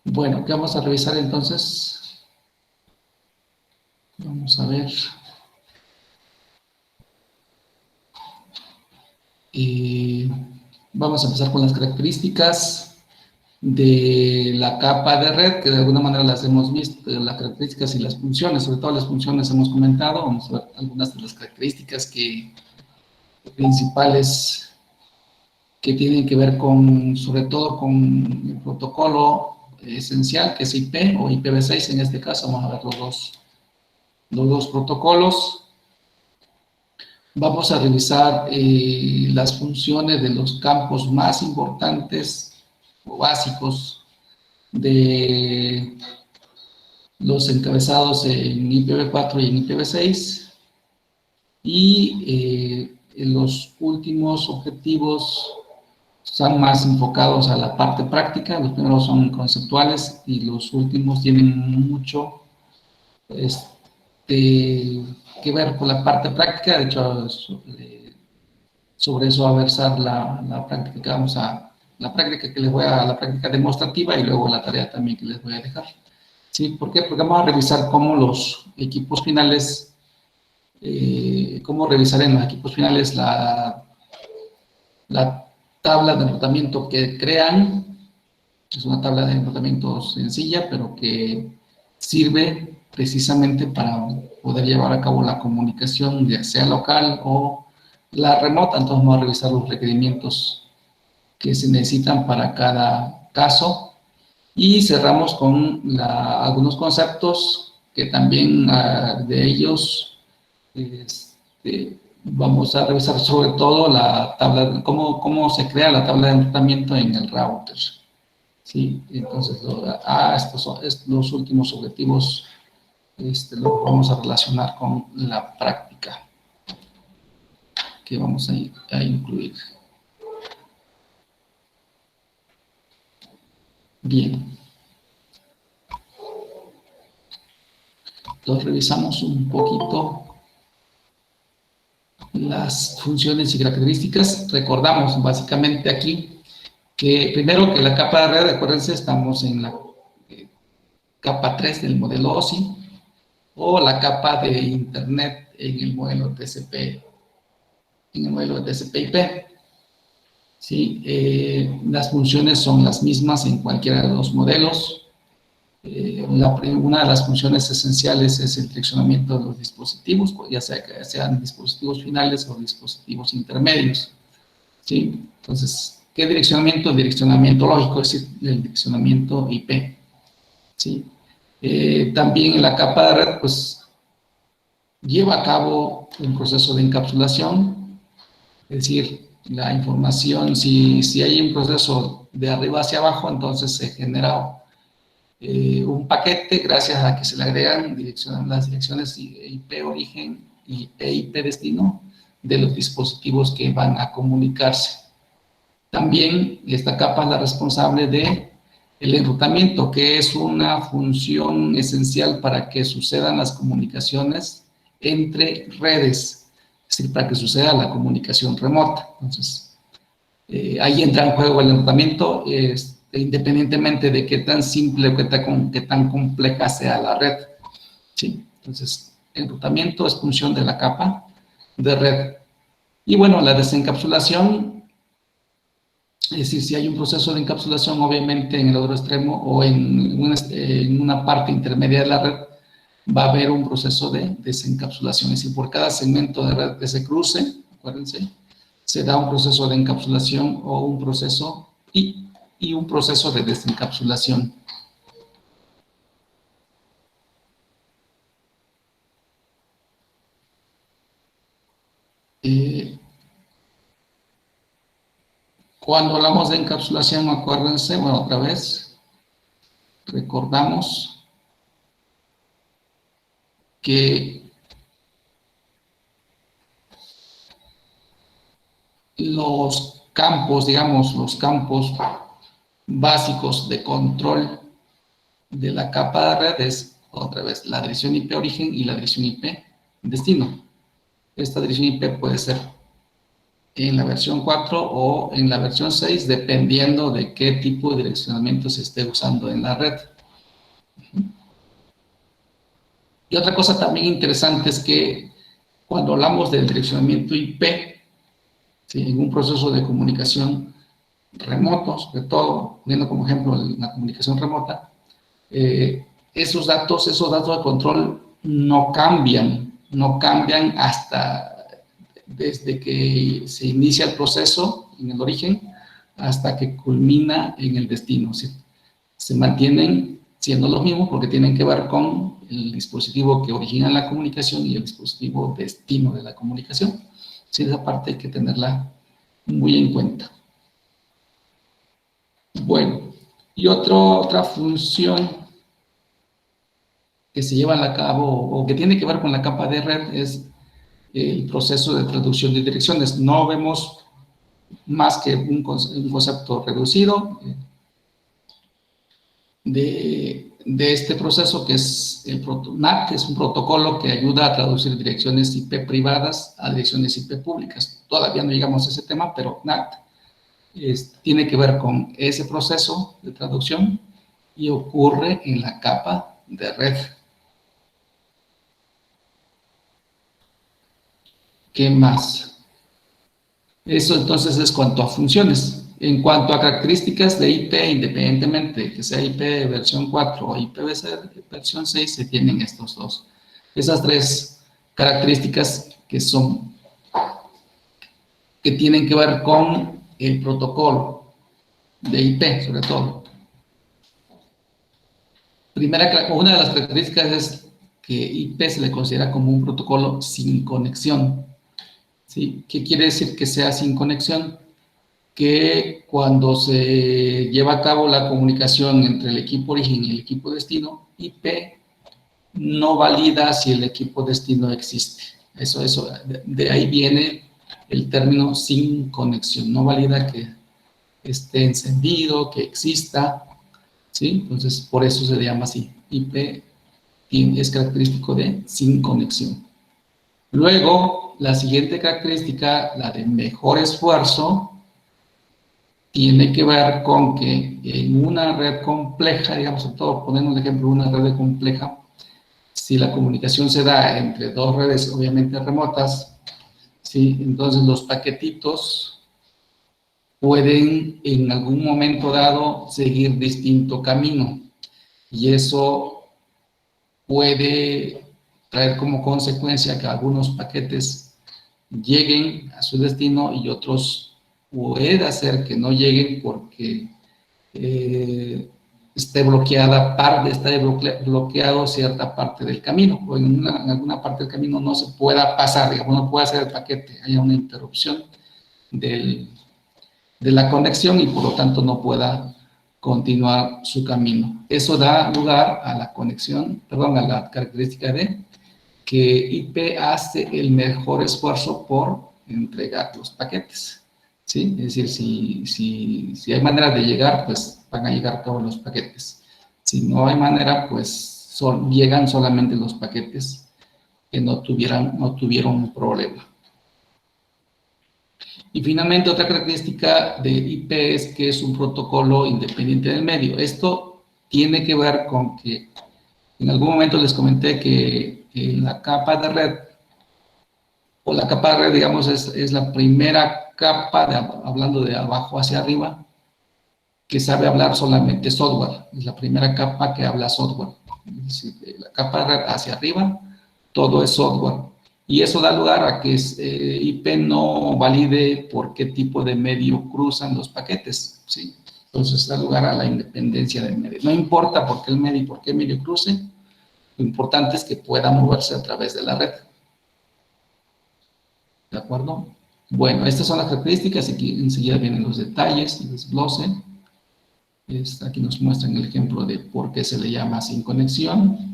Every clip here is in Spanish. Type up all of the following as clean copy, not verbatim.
Bueno, ¿qué vamos a revisar entonces? Vamos a ver. Eh, Vamos a empezar con las características de la capa de red, que de alguna manera las hemos visto, las características y las funciones, sobre todo las funciones hemos comentado. Vamos a ver algunas de las características principales que tienen que ver con, sobre todo con el protocolo esencial, que es IP o IPv6 en este caso. Vamos a ver los dos protocolos. Vamos a revisar las funciones de los campos más importantes o básicos de los encabezados en IPv4 y en IPv6. Y los últimos objetivos están más enfocados a la parte práctica. Los primeros son conceptuales y los últimos tienen mucho que ver con la parte práctica. De hecho, sobre eso va a versar la práctica. Vamos a la práctica que les voy a, la práctica demostrativa y luego la tarea también que les voy a dejar. ¿Sí? ¿Por qué? Porque vamos a revisar cómo los equipos finales, cómo revisar en los equipos finales la tabla de enrutamiento que crean. Es una tabla de enrutamiento sencilla, pero que sirve precisamente para poder llevar a cabo la comunicación, ya sea local o la remota. Entonces vamos a revisar los requerimientos que se necesitan para cada caso y cerramos con algunos conceptos que también de ellos vamos a revisar, sobre todo la tabla, cómo se crea la tabla de enrutamiento en el router. Sí, entonces, estos son los últimos objetivos, los vamos a relacionar con la práctica que vamos a incluir. Bien. Entonces, revisamos un poquito las funciones y características. Recordamos básicamente aquí que primero que la capa de red, acuérdense, estamos en la capa 3 del modelo OSI o la capa de internet en el modelo TCP, en el modelo de TCP/IP. ¿Sí? Las funciones son las mismas en cualquiera de los modelos. Una de las funciones esenciales es el direccionamiento de los dispositivos, ya sea que sean dispositivos finales o dispositivos intermedios. ¿Sí? Entonces, ¿qué direccionamiento? Direccionamiento lógico, es decir, el direccionamiento IP. ¿Sí? También en la capa de red, pues, lleva a cabo un proceso de encapsulación, es decir, la información, si hay un proceso de arriba hacia abajo, entonces se genera un paquete gracias a que se le agregan las direcciones IP origen e IP destino de los dispositivos que van a comunicarse. También esta capa es la responsable de el enrutamiento, que es una función esencial para que sucedan las comunicaciones entre redes, es decir, para que suceda la comunicación remota. Entonces, ahí entra en juego el enrutamiento, independientemente de qué tan simple o qué tan compleja sea la red. ¿Sí? Entonces, el enrutamiento es función de la capa de red. Y bueno, la desencapsulación, es decir, si hay un proceso de encapsulación, obviamente en el otro extremo o en una parte intermedia de la red, va a haber un proceso de desencapsulación. Es decir, por cada segmento de red que se cruce, acuérdense, se da un proceso de encapsulación o un proceso y un proceso de desencapsulación. Cuando hablamos de encapsulación, acuérdense, bueno, otra vez, recordamos que los campos, digamos, los campos básicos de control de la capa de red es, otra vez, la dirección IP origen y la dirección IP destino. Esta dirección IP puede ser en la versión 4 o en la versión 6, dependiendo de qué tipo de direccionamiento se esté usando en la red. Y otra cosa también interesante es que cuando hablamos del direccionamiento IP, ¿sí?, en un proceso de comunicación remoto, sobre todo, poniendo como ejemplo la comunicación remota, esos datos de control no cambian hasta desde que se inicia el proceso en el origen hasta que culmina en el destino. ¿Sí? Se mantienen siendo los mismos porque tienen que ver con el dispositivo que origina la comunicación y el dispositivo destino de la comunicación. Sí, esa parte hay que tenerla muy en cuenta. Bueno, y otra función que se lleva a cabo o que tiene que ver con la capa de red es el proceso de traducción de direcciones. No vemos más que un concepto reducido de este proceso, que es el NAT, que es un protocolo que ayuda a traducir direcciones IP privadas a direcciones IP públicas. Todavía no llegamos a ese tema, pero NAT tiene que ver con ese proceso de traducción y ocurre en la capa de red. ¿Qué más? Eso entonces es cuanto a funciones. En cuanto a características de IP, independientemente de que sea IP versión 4 o IPv6 versión 6, se tienen esas tres características que tienen que ver con el protocolo de IP, sobre todo. Una de las características es que IP se le considera como un protocolo sin conexión. ¿Sí? ¿Qué quiere decir que sea sin conexión? Que cuando se lleva a cabo la comunicación entre el equipo origen y el equipo destino, IP no valida si el equipo destino existe. De ahí viene el término sin conexión. No valida que esté encendido, que exista, ¿sí? Entonces, por eso se le llama así. IP es característico de sin conexión. Luego, la siguiente característica, la de mejor esfuerzo, tiene que ver con que en una red compleja, digamos, sobre todo poniendo un ejemplo, una red compleja, si la comunicación se da entre dos redes obviamente remotas, ¿sí?, entonces los paquetitos pueden en algún momento dado seguir distinto camino, y eso puede traer como consecuencia que algunos paquetes lleguen a su destino y otros puede hacer que no lleguen porque esté bloqueado cierta parte del camino, o en alguna parte del camino no se pueda pasar, digamos, no puede hacer el paquete, haya una interrupción de la conexión y por lo tanto no pueda continuar su camino. Eso da lugar a la a la característica de que IP hace el mejor esfuerzo por entregar los paquetes, ¿sí? Es decir, si hay manera de llegar, pues van a llegar todos los paquetes. Si no hay manera, pues llegan solamente los paquetes que no tuvieron un problema. Y finalmente, otra característica de IP es que es un protocolo independiente del medio. Esto tiene que ver con que en algún momento les comenté que la capa de red, o la capa de red, digamos, es la primera capa, hablando de abajo hacia arriba, que sabe hablar solamente software. Es la primera capa que habla software. Es decir, la capa de red hacia arriba, todo es software. Y eso da lugar a que IP no valide por qué tipo de medio cruzan los paquetes, ¿sí? Entonces da lugar a la independencia del medio. No importa por qué medio cruce, lo importante es que pueda moverse a través de la red. ¿De acuerdo? Bueno, estas son las características, aquí enseguida vienen los detalles, el desglose. Aquí nos muestran el ejemplo de por qué se le llama sin conexión.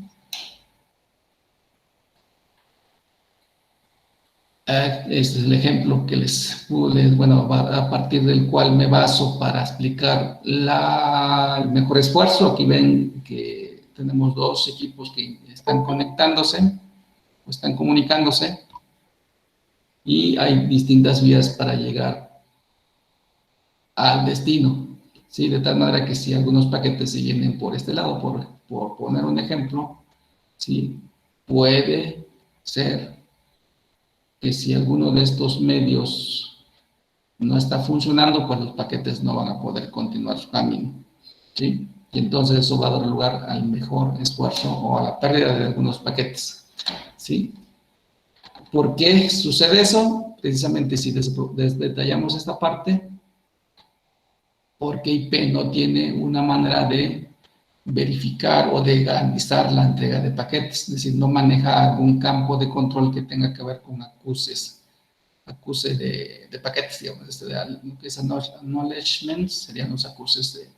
Este es el ejemplo que a partir del cual me baso para explicar el mejor esfuerzo. Aquí ven que tenemos dos equipos que están conectándose o están comunicándose. y hay distintas vías para llegar al destino, ¿sí? De tal manera que si algunos paquetes se vienen por este lado, por poner un ejemplo, ¿sí? Puede ser que si alguno de estos medios no está funcionando, pues los paquetes no van a poder continuar su camino, ¿sí? Y entonces eso va a dar lugar al mejor esfuerzo o a la pérdida de algunos paquetes, ¿sí? ¿Por qué sucede eso? Precisamente si detallamos esta parte, porque IP no tiene una manera de verificar o de garantizar la entrega de paquetes, es decir, no maneja algún campo de control que tenga que ver con acuse de paquetes, digamos, lo que es acknowledgement, serían los acuses de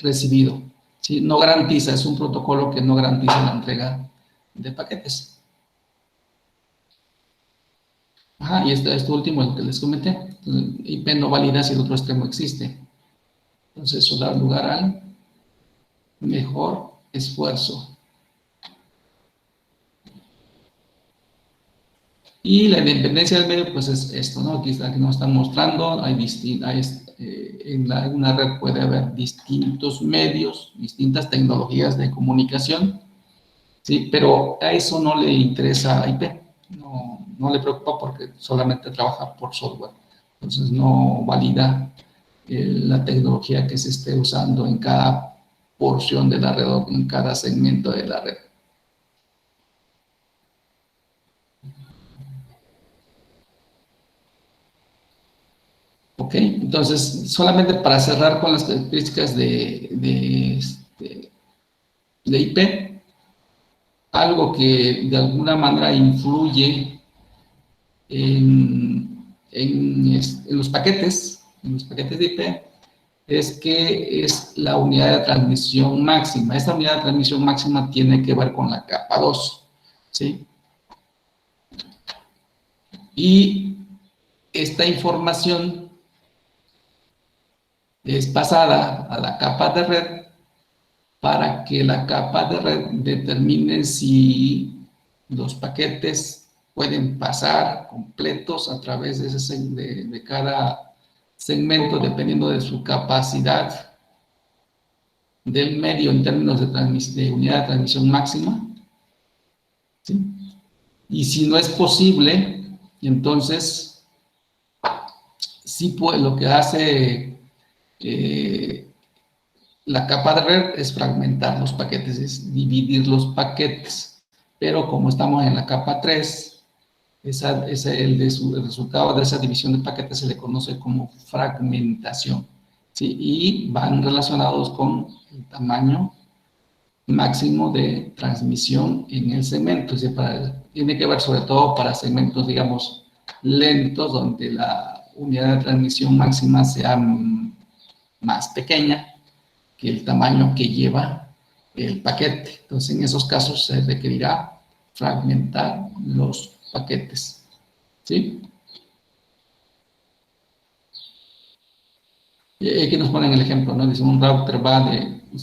recibido. ¿Sí? No garantiza, es un protocolo que no garantiza la entrega de paquetes. Ajá, y esto último es lo que les comenté. IP no valida si el otro extremo existe. Entonces eso da lugar al mejor esfuerzo. Y la independencia del medio, pues es esto, ¿no? Aquí nos están mostrando, en una red puede haber distintos medios, distintas tecnologías de comunicación, ¿sí? Pero a eso no le interesa a IP, no le preocupa porque solamente trabaja por software. Entonces no valida la tecnología que se esté usando en cada porción de la red o en cada segmento de la red. Ok, entonces solamente para cerrar con las características de IP, algo que de alguna manera influye en los paquetes de IP, es que es la unidad de transmisión máxima. Esta unidad de transmisión máxima tiene que ver con la capa 2, ¿sí? Y esta información es pasada a la capa de red para que la capa de red determine si los paquetes pueden pasar completos a través de cada segmento, dependiendo de su capacidad del medio en términos de unidad de transmisión máxima, ¿sí? Y si no es posible, entonces sí, pues lo que hace la capa de red es fragmentar los paquetes, es dividir los paquetes, pero como estamos en la capa 3, el resultado de esa división de paquetes se le conoce como fragmentación, ¿sí? Y van relacionados con el tamaño máximo de transmisión en el segmento. Es decir, tiene que ver sobre todo para segmentos, digamos, lentos, donde la unidad de transmisión máxima sea más pequeña que el tamaño que lleva el paquete. Entonces, en esos casos se requerirá fragmentar los paquetes, ¿sí? Y aquí nos ponen el ejemplo, ¿no? Dice,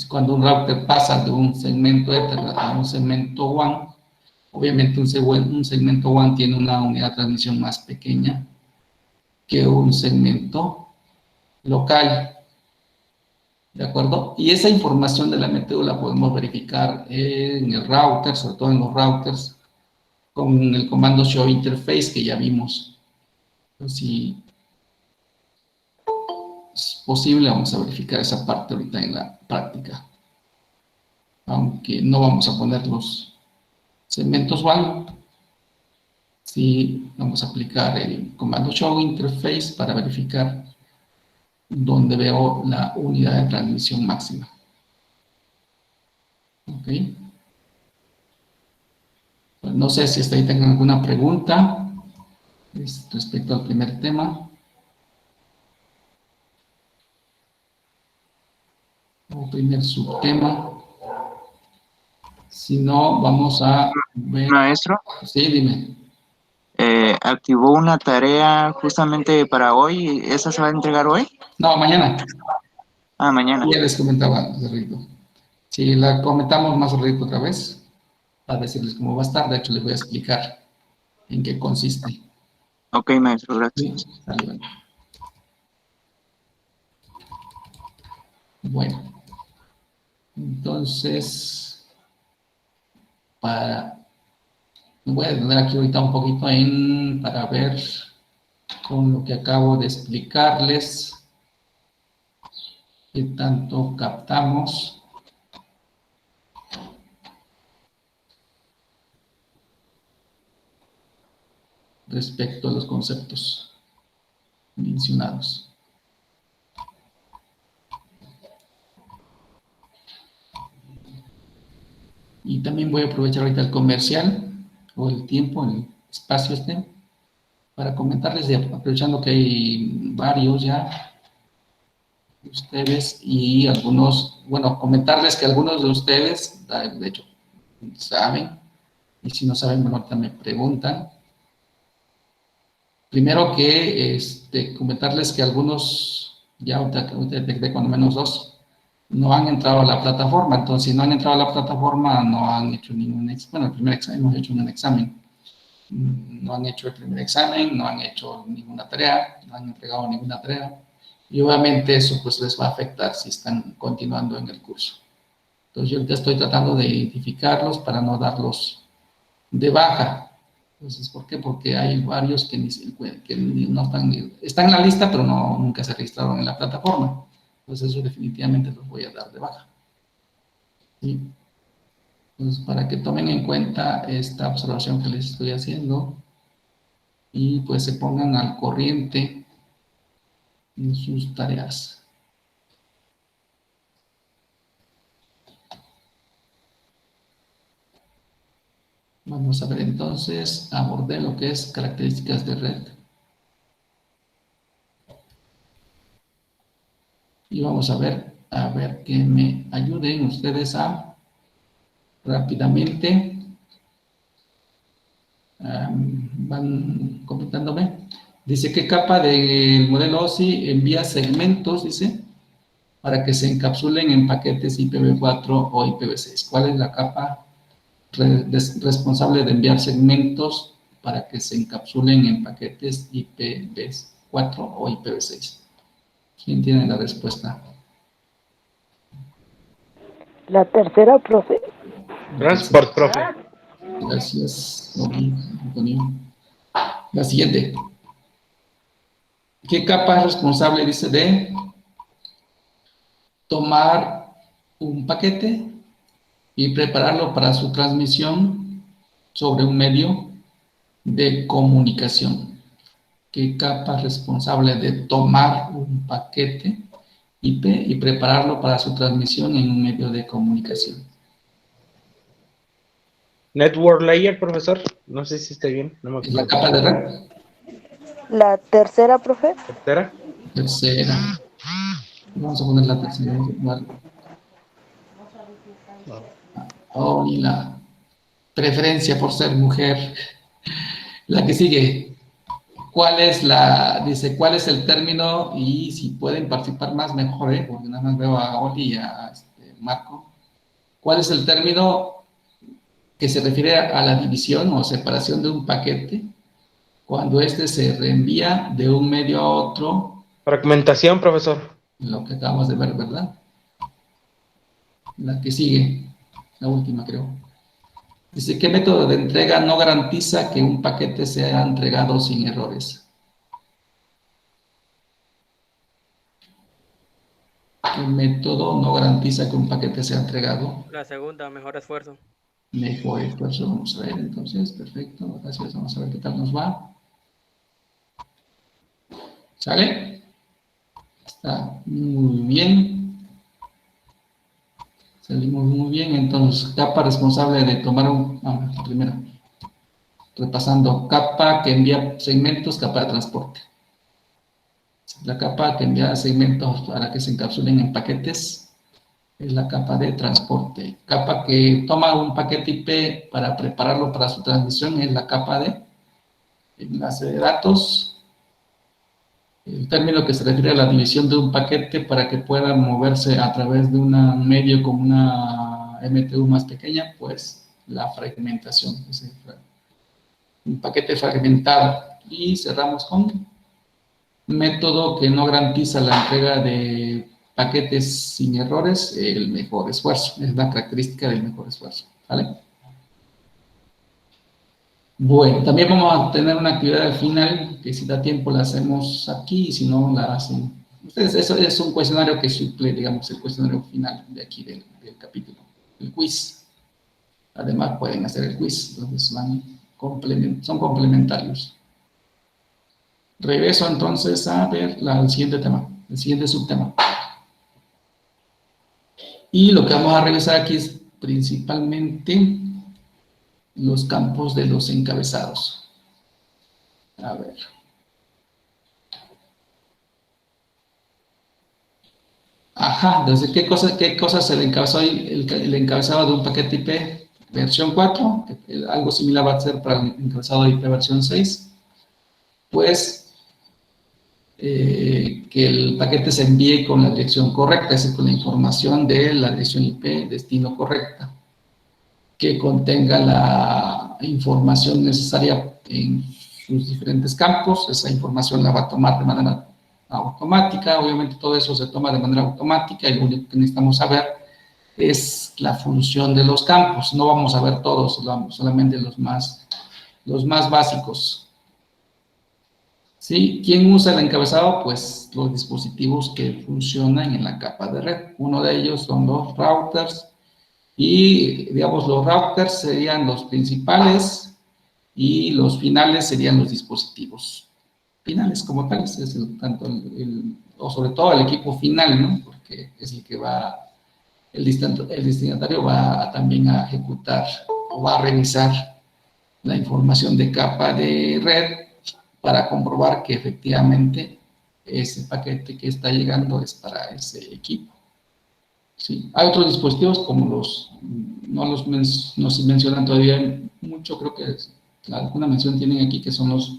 cuando un router pasa de un segmento Ether a un segmento WAN, obviamente un segmento WAN tiene una unidad de transmisión más pequeña que un segmento local, ¿de acuerdo? Y esa información de la MTU la podemos verificar en el router, sobre todo en los routers, con el comando show interface que ya vimos. Entonces, si es posible, vamos a verificar esa parte ahorita en la práctica. Aunque no vamos a poner los segmentos WAN, sí vamos a aplicar el comando show interface para verificar donde veo la unidad de transmisión máxima. Ok. Pues no sé si hasta ahí tengan alguna pregunta respecto al primer tema. O primer subtema. Si no, vamos a ver. Maestro, Sí, dime. activó una tarea justamente para hoy. ¿Esa se va a entregar hoy? No, mañana. Ah, mañana. Ya les comentaba hace rato. Si la comentamos más ratito otra vez, para decirles cómo va a estar, de hecho les voy a explicar en qué consiste. Ok, maestro, Sí, gracias. sale, bueno. Bueno, entonces, me voy a detener aquí ahorita un poquito para ver con lo que acabo de explicarles, qué tanto captamos respecto a los conceptos mencionados. Y también voy a aprovechar ahorita el comercial, o el tiempo, el espacio para comentarles, aprovechando que hay varios ya, ustedes y algunos, bueno, comentarles que algunos de ustedes, de hecho, saben, y si no saben, bueno, ahorita me preguntan. Primero que comentarles que algunos, ya ahorita detecté cuando menos dos, no han entrado a la plataforma. Entonces, si no han entrado a la plataforma, no han hecho ningún examen. Bueno, el primer examen, hemos hecho un examen. No han hecho el primer examen, no han hecho ninguna tarea, no han entregado ninguna tarea. Y obviamente eso pues les va a afectar si están continuando en el curso. Entonces, yo ahorita estoy tratando de identificarlos para no darlos de baja. Entonces, ¿por qué? Porque hay varios que no están en la lista, pero nunca se registraron en la plataforma. Entonces, eso definitivamente los voy a dar de baja. ¿Sí? Entonces, para que tomen en cuenta esta observación que les estoy haciendo y pues se pongan al corriente en sus tareas. Vamos a ver entonces, abordé lo que es características de red. Y vamos a ver que me ayuden ustedes a rápidamente, van comentándome. Dice, ¿qué capa del modelo OSI envía segmentos, dice, para que se encapsulen en paquetes IPv4 o IPv6? ¿Cuál es la capa responsable de enviar segmentos para que se encapsulen en paquetes IPv4 o IPv6? ¿Quién tiene la respuesta? La tercera, profe. Transport, profe. Gracias, Antonio. La siguiente. ¿Qué capa es responsable, dice, de tomar un paquete y prepararlo para su transmisión sobre un medio de comunicación? ¿Qué capa es responsable de tomar un paquete IP y prepararlo para su transmisión en un medio de comunicación? Network Layer, profesor. No sé si está bien. No me ¿Es la acuerdo. capa de red? La tercera, profe. ¿Tercera? Tercera. Vamos a poner la tercera. Oh, y la preferencia por ser mujer. La que sigue. Dice, ¿cuál es el término? Y si pueden participar más, mejor, porque nada más veo a Oli y a Marco. ¿Cuál es el término que se refiere a la división o separación de un paquete cuando éste se reenvía de un medio a otro? Fragmentación, profesor. Lo que acabamos de ver, ¿verdad? La que sigue, la última creo. Dice, ¿qué método de entrega no garantiza que un paquete sea entregado sin errores? ¿Qué método no garantiza que un paquete sea entregado? La segunda, mejor esfuerzo. Mejor esfuerzo. Vamos a ver entonces, perfecto, gracias. Vamos a ver qué tal nos va. ¿Sale? Está muy bien. Salimos muy bien. Entonces, capa responsable de tomar primero. Repasando, capa que envía segmentos, capa de transporte. La capa que envía segmentos para que se encapsulen en paquetes es la capa de transporte. Capa que toma un paquete IP para prepararlo para su transmisión es la capa de enlace de datos. El término que se refiere a la división de un paquete para que pueda moverse a través de un medio con una MTU más pequeña, pues la fragmentación. Es un paquete fragmentado. Y cerramos con método que no garantiza la entrega de paquetes sin errores, el mejor esfuerzo. Es la característica del mejor esfuerzo, ¿vale? Bueno, también vamos a tener una actividad al final, que si da tiempo la hacemos aquí, y si no, la hacen ustedes. Eso es un cuestionario que suple, digamos, el cuestionario final de aquí del capítulo, el quiz. Además, pueden hacer el quiz, entonces son complementarios. Regreso entonces a ver el siguiente tema, el siguiente subtema. Y lo que vamos a revisar aquí es principalmente los campos de los encabezados. A ver. Ajá, entonces, ¿qué cosas el encabezado de un paquete IP versión 4? Algo similar va a ser para el encabezado IP versión 6. Pues, que el paquete se envíe con la dirección correcta, es decir, con la información de la dirección IP destino correcta, que contenga la información necesaria en sus diferentes campos. Esa información la va a tomar de manera automática. Obviamente todo eso se toma de manera automática y lo único que necesitamos saber es la función de los campos. No vamos a ver todos, solamente los más básicos. ¿Sí? ¿Quién usa el encabezado? Pues los dispositivos que funcionan en la capa de red. Uno de ellos son los routers. Y, digamos, los routers serían los principales y los finales serían los dispositivos finales como tales, es o sobre todo el equipo final, ¿no? Porque es el que el destinatario va también a ejecutar o va a revisar la información de capa de red para comprobar que efectivamente ese paquete que está llegando es para ese equipo. Sí. Hay otros dispositivos como no se mencionan todavía mucho, creo que alguna mención tienen aquí, que son los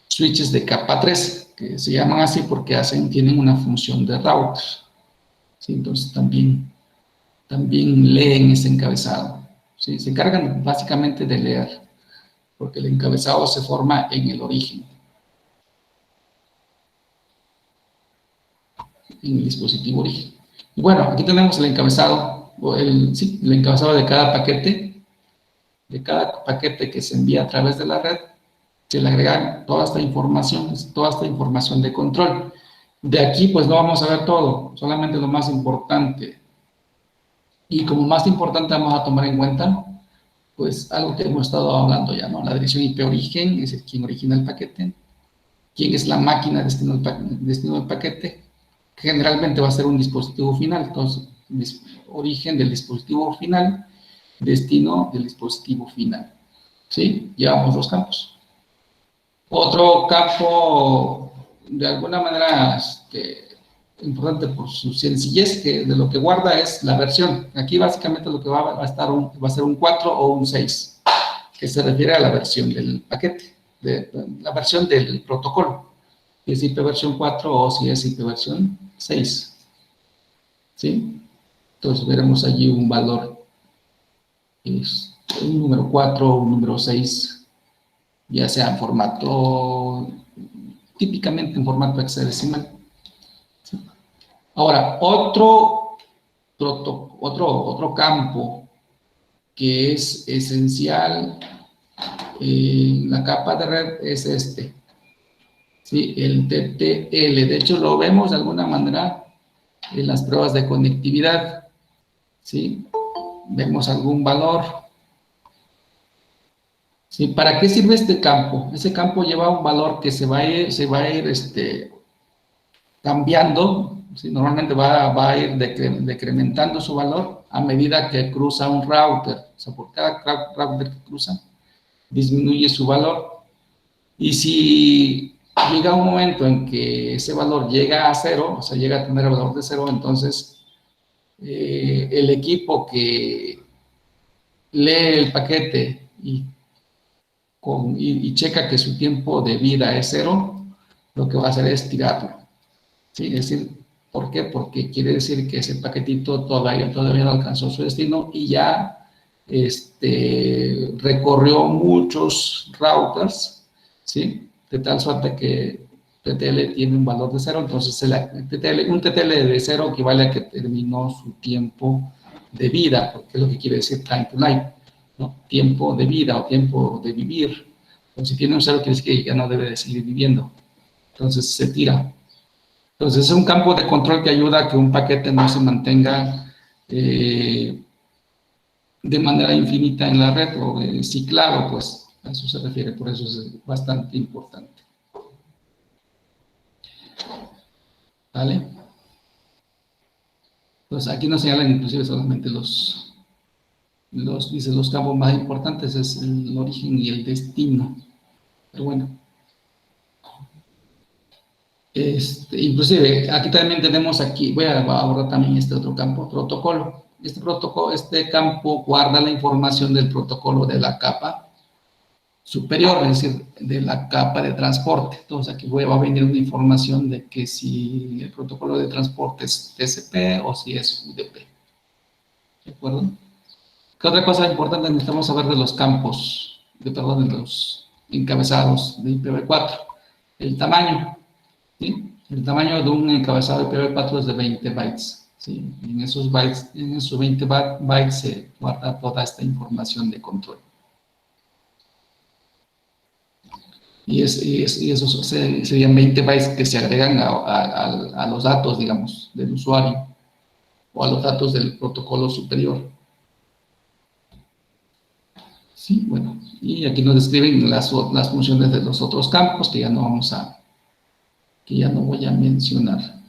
switches de capa 3, que se llaman así porque tienen una función de router. ¿Sí? Entonces también leen ese encabezado. ¿Sí? Se encargan básicamente de leer, porque el encabezado se forma en el origen, en el dispositivo origen. Y bueno, aquí tenemos el encabezado, el encabezado de cada paquete que se envía a través de la red. Se le agregan toda esta información de control. De aquí, pues no vamos a ver todo, solamente lo más importante. Y como más importante vamos a tomar en cuenta, pues algo que hemos estado hablando ya, ¿no? La dirección IP origen, es decir, quién origina el paquete, quién es la máquina destino del paquete, que generalmente va a ser un dispositivo final. Entonces, origen del dispositivo final, destino del dispositivo final. ¿Sí? Llevamos dos campos. Otro campo, de alguna manera, importante por su sencillez, que de lo que guarda es la versión. Aquí básicamente lo que va a ser un 4 o un 6, que se refiere a la versión del paquete, la versión del protocolo. Si es IP versión 4 o si es IP versión 6. ¿Sí? Entonces veremos allí un valor, un número 4 o un número 6, ya sea en formato, típicamente en formato hexadecimal. ¿Sí? Ahora, otro campo que es esencial en la capa de red es este. ¿Sí? El TTL. De hecho, lo vemos de alguna manera en las pruebas de conectividad. ¿Sí? Vemos algún valor. ¿Sí? ¿Para qué sirve este campo? Ese campo lleva un valor que se va a ir cambiando. ¿Sí? Normalmente va a ir decrementando su valor a medida que cruza un router. O sea, por cada router que cruza, disminuye su valor. Y si llega un momento en que ese valor llega a 0, o sea, llega a tener el valor de 0, entonces el equipo que lee el paquete y checa que su tiempo de vida es 0, lo que va a hacer es tirarlo. ¿Sí? Es decir, ¿por qué? Porque quiere decir que ese paquetito todavía no alcanzó su destino y ya recorrió muchos routers, ¿sí? de tal suerte que TTL tiene un valor de 0, entonces un TTL de 0 equivale a que terminó su tiempo de vida, porque es lo que quiere decir time to life, ¿no? Tiempo de vida o tiempo de vivir. Entonces, si tiene un 0, quiere decir que ya no debe de seguir viviendo. Entonces, se tira. Entonces, es un campo de control que ayuda a que un paquete no se mantenga de manera infinita en la red o ciclado, pues, a eso se refiere, por eso es bastante importante. ¿Vale? Pues aquí nos señalan inclusive solamente los campos más importantes, es el origen y el destino. Pero bueno. Inclusive, aquí también tenemos voy a abordar también este otro campo, protocolo. Este campo guarda la información del protocolo de la capa superior, es decir, de la capa de transporte. Entonces aquí va a venir una información de que si el protocolo de transporte es TCP o si es UDP. ¿De acuerdo? ¿Qué otra cosa importante necesitamos saber de los campos, de los encabezados de IPv4? El tamaño, ¿sí? El tamaño de un encabezado de IPv4 es de 20 bytes, ¿sí? Y en esos 20 bytes se guarda toda esta información de control. Y esos serían 20 bytes que se agregan a los datos, digamos, del usuario o a los datos del protocolo superior. Sí, bueno, y aquí nos describen las funciones de los otros campos que ya no voy a mencionar.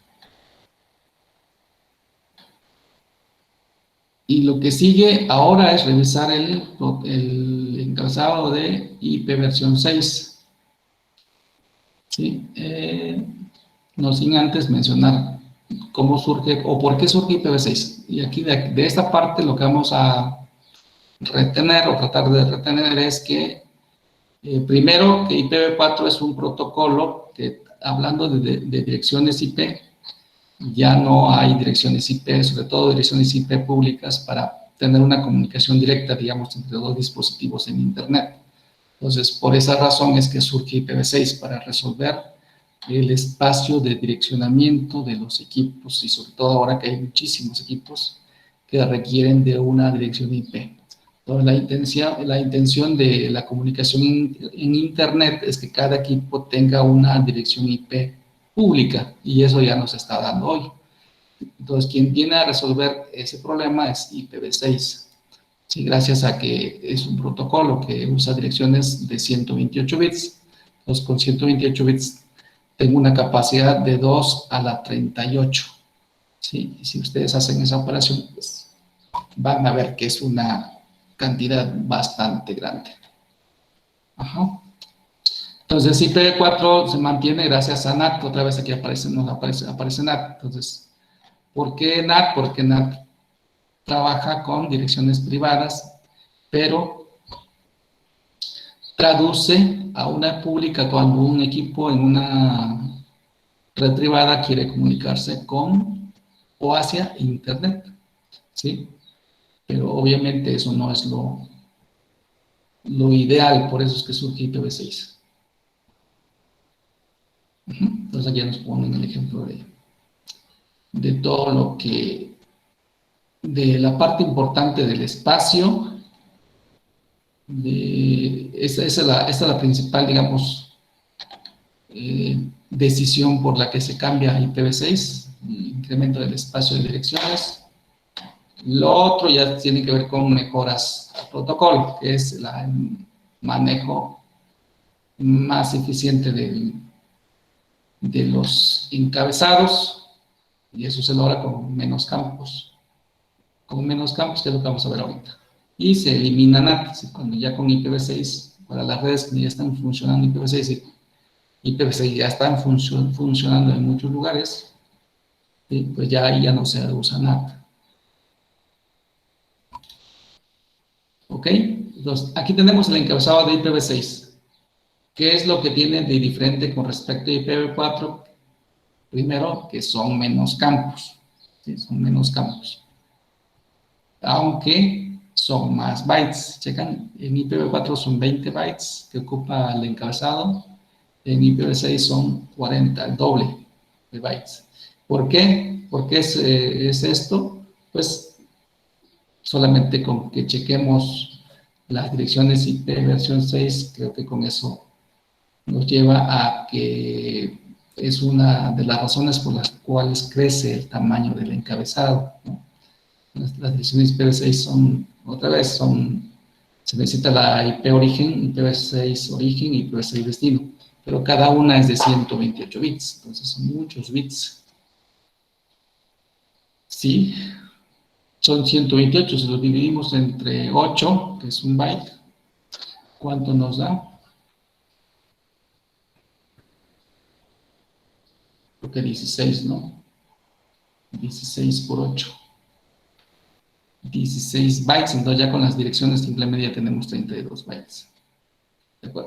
Y lo que sigue ahora es revisar el encabezado de IP versión 6. ¿Sí? No sin antes mencionar cómo surge o por qué surge IPv6. Y aquí de esta parte lo que vamos a retener o tratar de retener es que primero que IPv4 es un protocolo que, hablando de direcciones IP, ya no hay direcciones IP, sobre todo direcciones IP públicas para tener una comunicación directa, digamos, entre dos dispositivos en Internet. Entonces, por esa razón es que surge IPv6 para resolver el espacio de direccionamiento de los equipos y sobre todo ahora que hay muchísimos equipos que requieren de una dirección IP. Entonces, la intención de la comunicación en Internet es que cada equipo tenga una dirección IP pública y eso ya nos está dando hoy. Entonces, quien viene a resolver ese problema es IPv6. Sí, gracias a que es un protocolo que usa direcciones de 128 bits. Entonces, con 128 bits tengo una capacidad de 2 a la 38. ¿Sí? Y si ustedes hacen esa operación, pues van a ver que es una cantidad bastante grande. Ajá. Entonces, IPv4 se mantiene gracias a NAT. Otra vez aquí aparece NAT. Entonces, ¿por qué NAT? Porque NAT trabaja con direcciones privadas, pero traduce a una pública cuando un equipo en una red privada quiere comunicarse con o hacia Internet, ¿sí? Pero obviamente eso no es lo ideal, por eso es que surge IPv6. Entonces aquí nos ponen el ejemplo de todo lo que, de la parte importante del espacio. Esta es la principal, digamos, decisión por la que se cambia a IPv6, el incremento del espacio de direcciones. Lo otro ya tiene que ver con mejoras al protocolo, que es el manejo más eficiente de los encabezados, y eso se logra con menos campos. Con menos campos, que es lo que vamos a ver ahorita. Y se elimina NAT, cuando ya con IPv6, para las redes que ya están funcionando IPv6, IPv6 ya están funcionando en muchos lugares, pues ya ahí ya no se usa NAT. ¿Ok? Entonces, aquí tenemos el encabezado de IPv6. ¿Qué es lo que tiene de diferente con respecto a IPv4? Primero, que son menos campos. ¿Sí? Son menos campos. Aunque son más bytes. Checan, en IPv4 son 20 bytes que ocupa el encabezado en IPv6 son 40, el doble de bytes. ¿Por qué? ¿Por qué es esto? Pues solamente con que chequemos las direcciones IP versión 6, creo que con eso nos lleva a que es una de las razones por las cuales crece el tamaño del encabezado, ¿no? Las direcciones IPv6 son, otra vez, se necesita la IP origen, IPv6 origen y IPv6 destino, pero cada una es de 128 bits, entonces son muchos bits. Sí, son 128, si los dividimos entre 8, que es un byte, ¿cuánto nos da? Creo que 16, ¿no? 16 por 8. 16 bytes, entonces ya con las direcciones simplemente ya tenemos 32 bytes.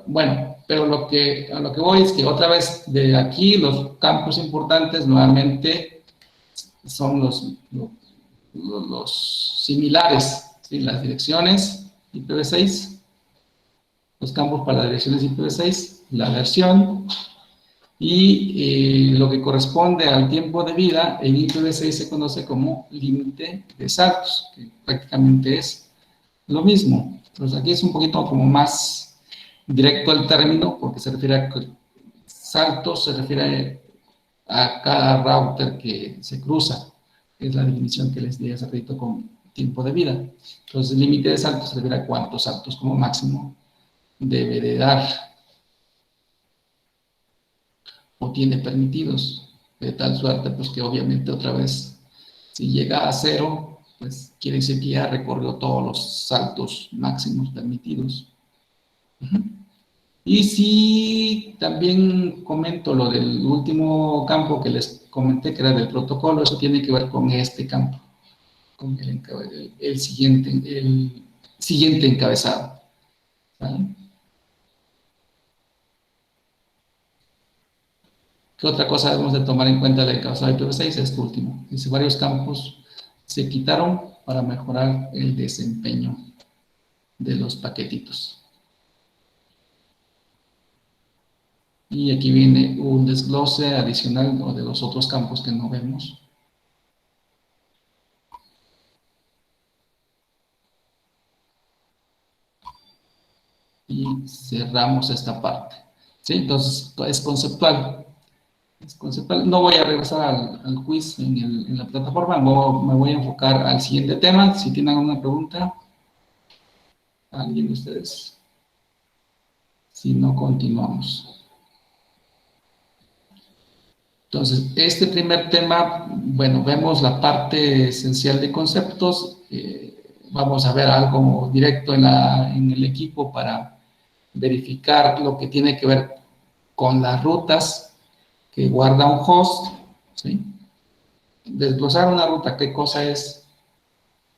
Bueno, pero a lo que voy es que otra vez de aquí los campos importantes nuevamente son los similares, ¿sí? Las direcciones IPv6, los campos para las direcciones IPv6, la versión y lo que corresponde al tiempo de vida en IPv6 se conoce como límite de saltos, que prácticamente es lo mismo. Entonces aquí es un poquito como más directo el término porque se refiere a saltos, se refiere a cada router que se cruza, es la definición que les di hace ratito con tiempo de vida. Entonces el límite de saltos se refiere a cuántos saltos como máximo debe de dar o tiene permitidos, de tal suerte pues que obviamente otra vez si llega a 0, pues quiere decir que ya recorrió todos los saltos máximos permitidos. Y si también comento lo del último campo que les comenté, que era del protocolo, eso tiene que ver con este campo, con el siguiente encabezado, ¿vale? ¿Qué otra cosa debemos de tomar en cuenta del encabezado IPv6? Este último. Dice, varios campos se quitaron para mejorar el desempeño de los paquetitos. Y aquí viene un desglose adicional de los otros campos que no vemos. Y cerramos esta parte. ¿Sí? Entonces, es conceptual. No voy a regresar al quiz en la plataforma, me voy a enfocar al siguiente tema. Si tienen alguna pregunta, ¿alguien de ustedes? Si no, continuamos. Entonces, este primer tema, bueno, vemos la parte esencial de conceptos. Vamos a ver algo directo en el equipo para verificar lo que tiene que ver con las rutas que guarda un host, ¿sí? Desglosar una ruta, qué cosa es,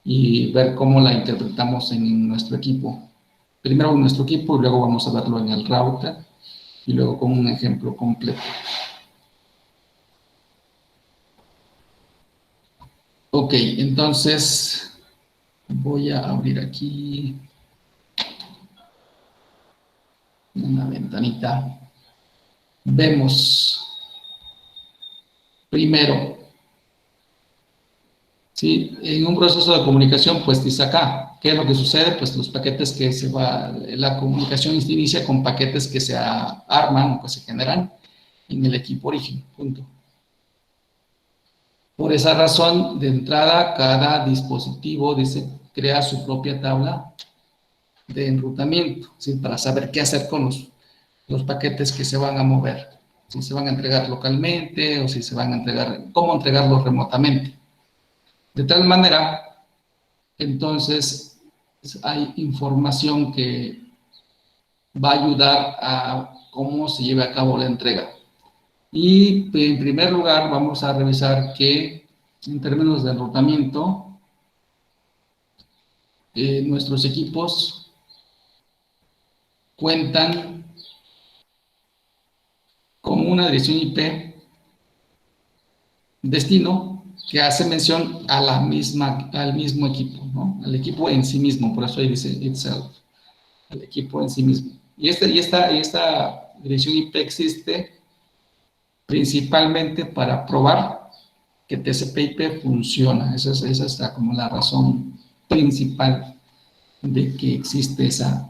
y ver cómo la interpretamos en nuestro equipo. Primero en nuestro equipo y luego vamos a verlo en el router y luego con un ejemplo completo. Ok, entonces voy a abrir aquí una ventanita. Vemos primero, ¿sí? En un proceso de comunicación, pues dice acá, ¿qué es lo que sucede? Pues los paquetes que la comunicación se inicia con paquetes que se arman o que se generan en el equipo origen, punto. Por esa razón, de entrada, cada dispositivo crea su propia tabla de enrutamiento, ¿sí? Para saber qué hacer con los paquetes que se van a mover, si se van a entregar localmente o si se van a entregar, cómo entregarlos remotamente. De tal manera, entonces, hay información que va a ayudar a cómo se lleve a cabo la entrega. Y en primer lugar vamos a revisar que en términos de enrutamiento, nuestros equipos cuentan con una dirección IP destino que hace mención a al mismo equipo, ¿no? Al equipo en sí mismo, por eso ahí dice itself, al equipo en sí mismo. Y esta dirección IP existe principalmente para probar que TCP/IP funciona. Esa es como la razón principal de que existe esa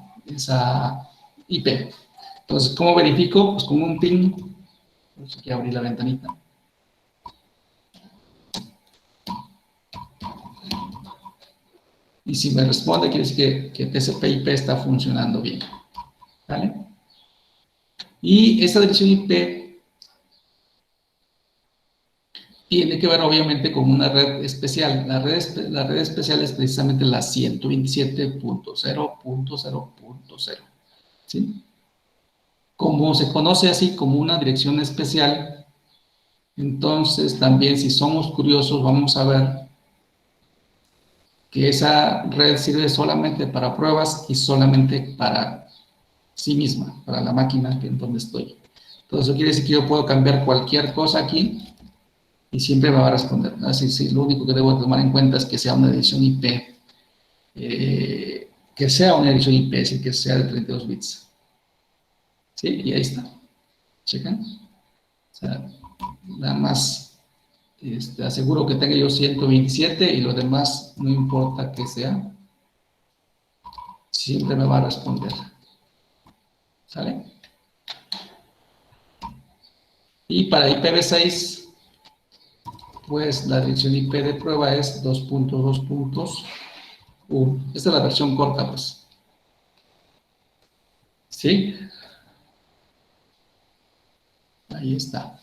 IP. Entonces, ¿cómo verifico? Pues con un ping. Pues aquí abrí la ventanita. Y si me responde, quiere decir que TCP/IP está funcionando bien. ¿Vale? Y esta dirección IP tiene que ver obviamente con una red especial. La red especial es precisamente la 127.0.0.0. ¿Sí? Como se conoce así como una dirección especial, entonces también si somos curiosos vamos a ver que esa red sirve solamente para pruebas y solamente para sí misma, para la máquina en donde estoy. Entonces eso quiere decir que yo puedo cambiar cualquier cosa aquí y siempre me va a responder. Así sí, lo único que debo tomar en cuenta es que sea una dirección IP, que sea una dirección IP, es decir, que sea de 32 bits. ¿Sí? Y ahí está. ¿Checan? O sea, nada más aseguro que tenga yo 127 y lo demás no importa que sea, siempre me va a responder. ¿Sale? Y para IPv6, pues la dirección IP de prueba es 2.2.1. Esta es la versión corta, pues. ¿Sí? Ahí está.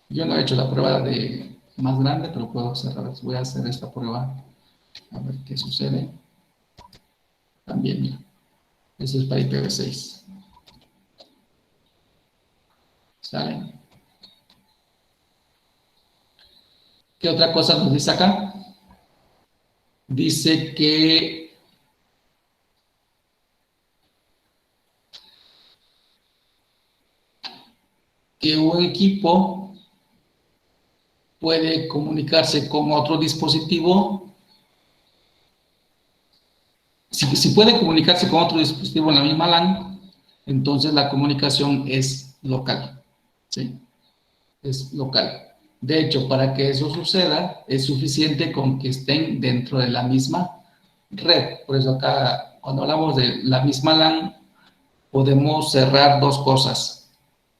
Yo no he hecho la prueba de más grande, pero puedo hacer, a ver, voy a hacer esta prueba, a ver qué sucede. También, mira. Eso es para IPv6. ¿Sale? ¿Qué otra cosa nos dice acá? Dice que un equipo puede comunicarse con otro dispositivo. Si puede comunicarse con otro dispositivo en la misma LAN, entonces la comunicación es local. ¿Sí? Es local. De hecho, para que eso suceda, es suficiente con que estén dentro de la misma red. Por eso acá, cuando hablamos de la misma LAN, podemos cerrar dos cosas.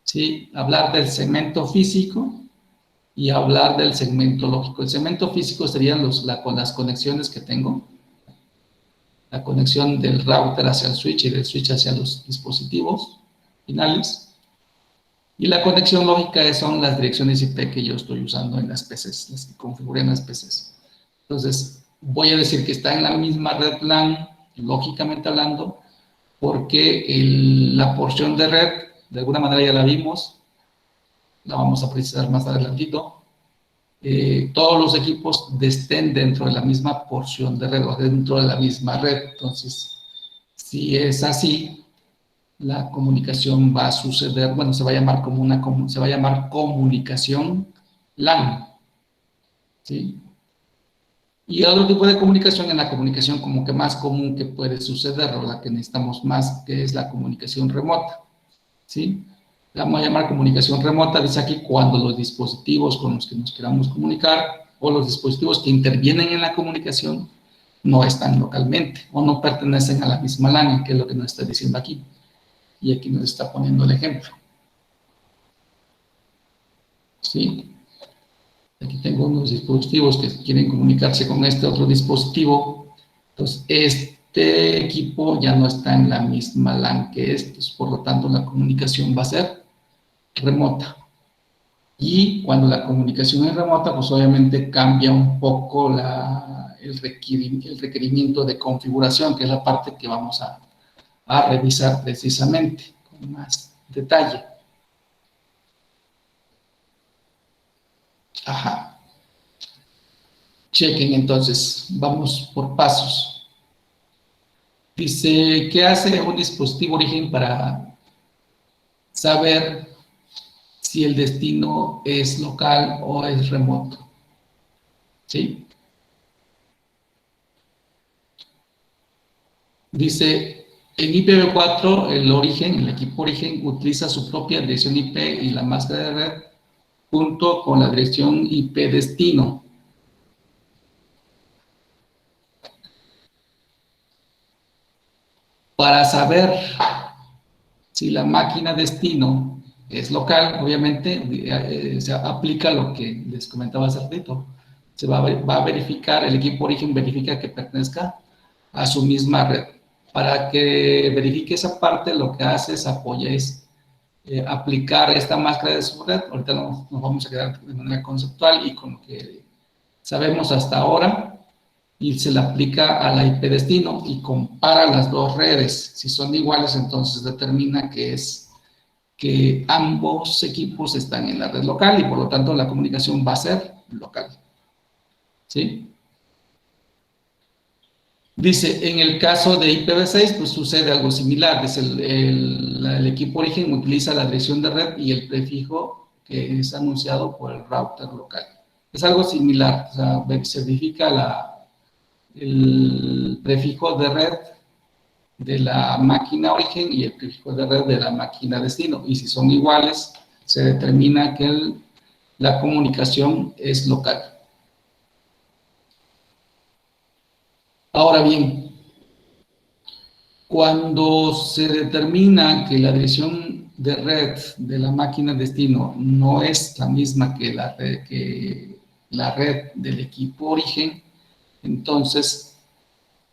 ¿Sí? Hablar del segmento físico y hablar del segmento lógico. El segmento físico serían con las conexiones que tengo, la conexión del router hacia el switch y del switch hacia los dispositivos finales. Y la conexión lógica son las direcciones IP que yo estoy usando en las PCs, las que configuré en las PCs. Entonces, voy a decir que está en la misma red LAN, lógicamente hablando, porque la porción de red, de alguna manera ya la vimos, la vamos a precisar más adelantito. Todos los equipos estén dentro de la misma porción de red o dentro de la misma red. Entonces, si es así, la comunicación va a suceder, bueno, se va a llamar comunicación LAN, ¿sí? Y otro tipo de comunicación es la comunicación como que más común que puede suceder, o la que necesitamos más, que es la comunicación remota, ¿sí? La vamos a llamar comunicación remota, dice aquí, cuando los dispositivos con los que nos queramos comunicar o los dispositivos que intervienen en la comunicación no están localmente o no pertenecen a la misma LAN, que es lo que nos está diciendo aquí. Y aquí nos está poniendo el ejemplo. ¿Sí? Aquí tengo unos dispositivos que quieren comunicarse con este otro dispositivo. Entonces, este equipo ya no está en la misma LAN que estos, por lo tanto, la comunicación va a ser remota. Y cuando la comunicación es remota, pues obviamente cambia un poco el requerimiento de configuración, que es la parte que vamos a revisar precisamente con más detalle. Ajá. Chequen entonces, vamos por pasos. Dice, ¿qué hace un dispositivo origen para saber si el destino es local o es remoto? ¿Sí? Dice, En IPv4, el equipo origen utiliza su propia dirección IP y la máscara de red junto con la dirección IP destino. Para saber si la máquina destino es local, obviamente se aplica lo que les comentaba hace ratito. Se va a verificar, el equipo origen verifica que pertenezca a su misma red. Para que verifique esa parte, lo que hace es aplicar esta máscara de su red. Ahorita nos vamos a quedar de manera conceptual y con lo que sabemos hasta ahora, y se le aplica a la IP destino y compara las dos redes. Si son iguales, entonces determina que ambos equipos están en la red local y por lo tanto la comunicación va a ser local. ¿Sí? Dice, en el caso de IPv6, pues sucede algo similar. Dice, el equipo origen utiliza la dirección de red y el prefijo que es anunciado por el router local. Es algo similar, o sea, se verifica el prefijo de red de la máquina origen y el prefijo de red de la máquina destino. Y si son iguales, se determina que la comunicación es local. Ahora bien, cuando se determina que la dirección de red de la máquina destino no es la misma que la red del equipo origen, entonces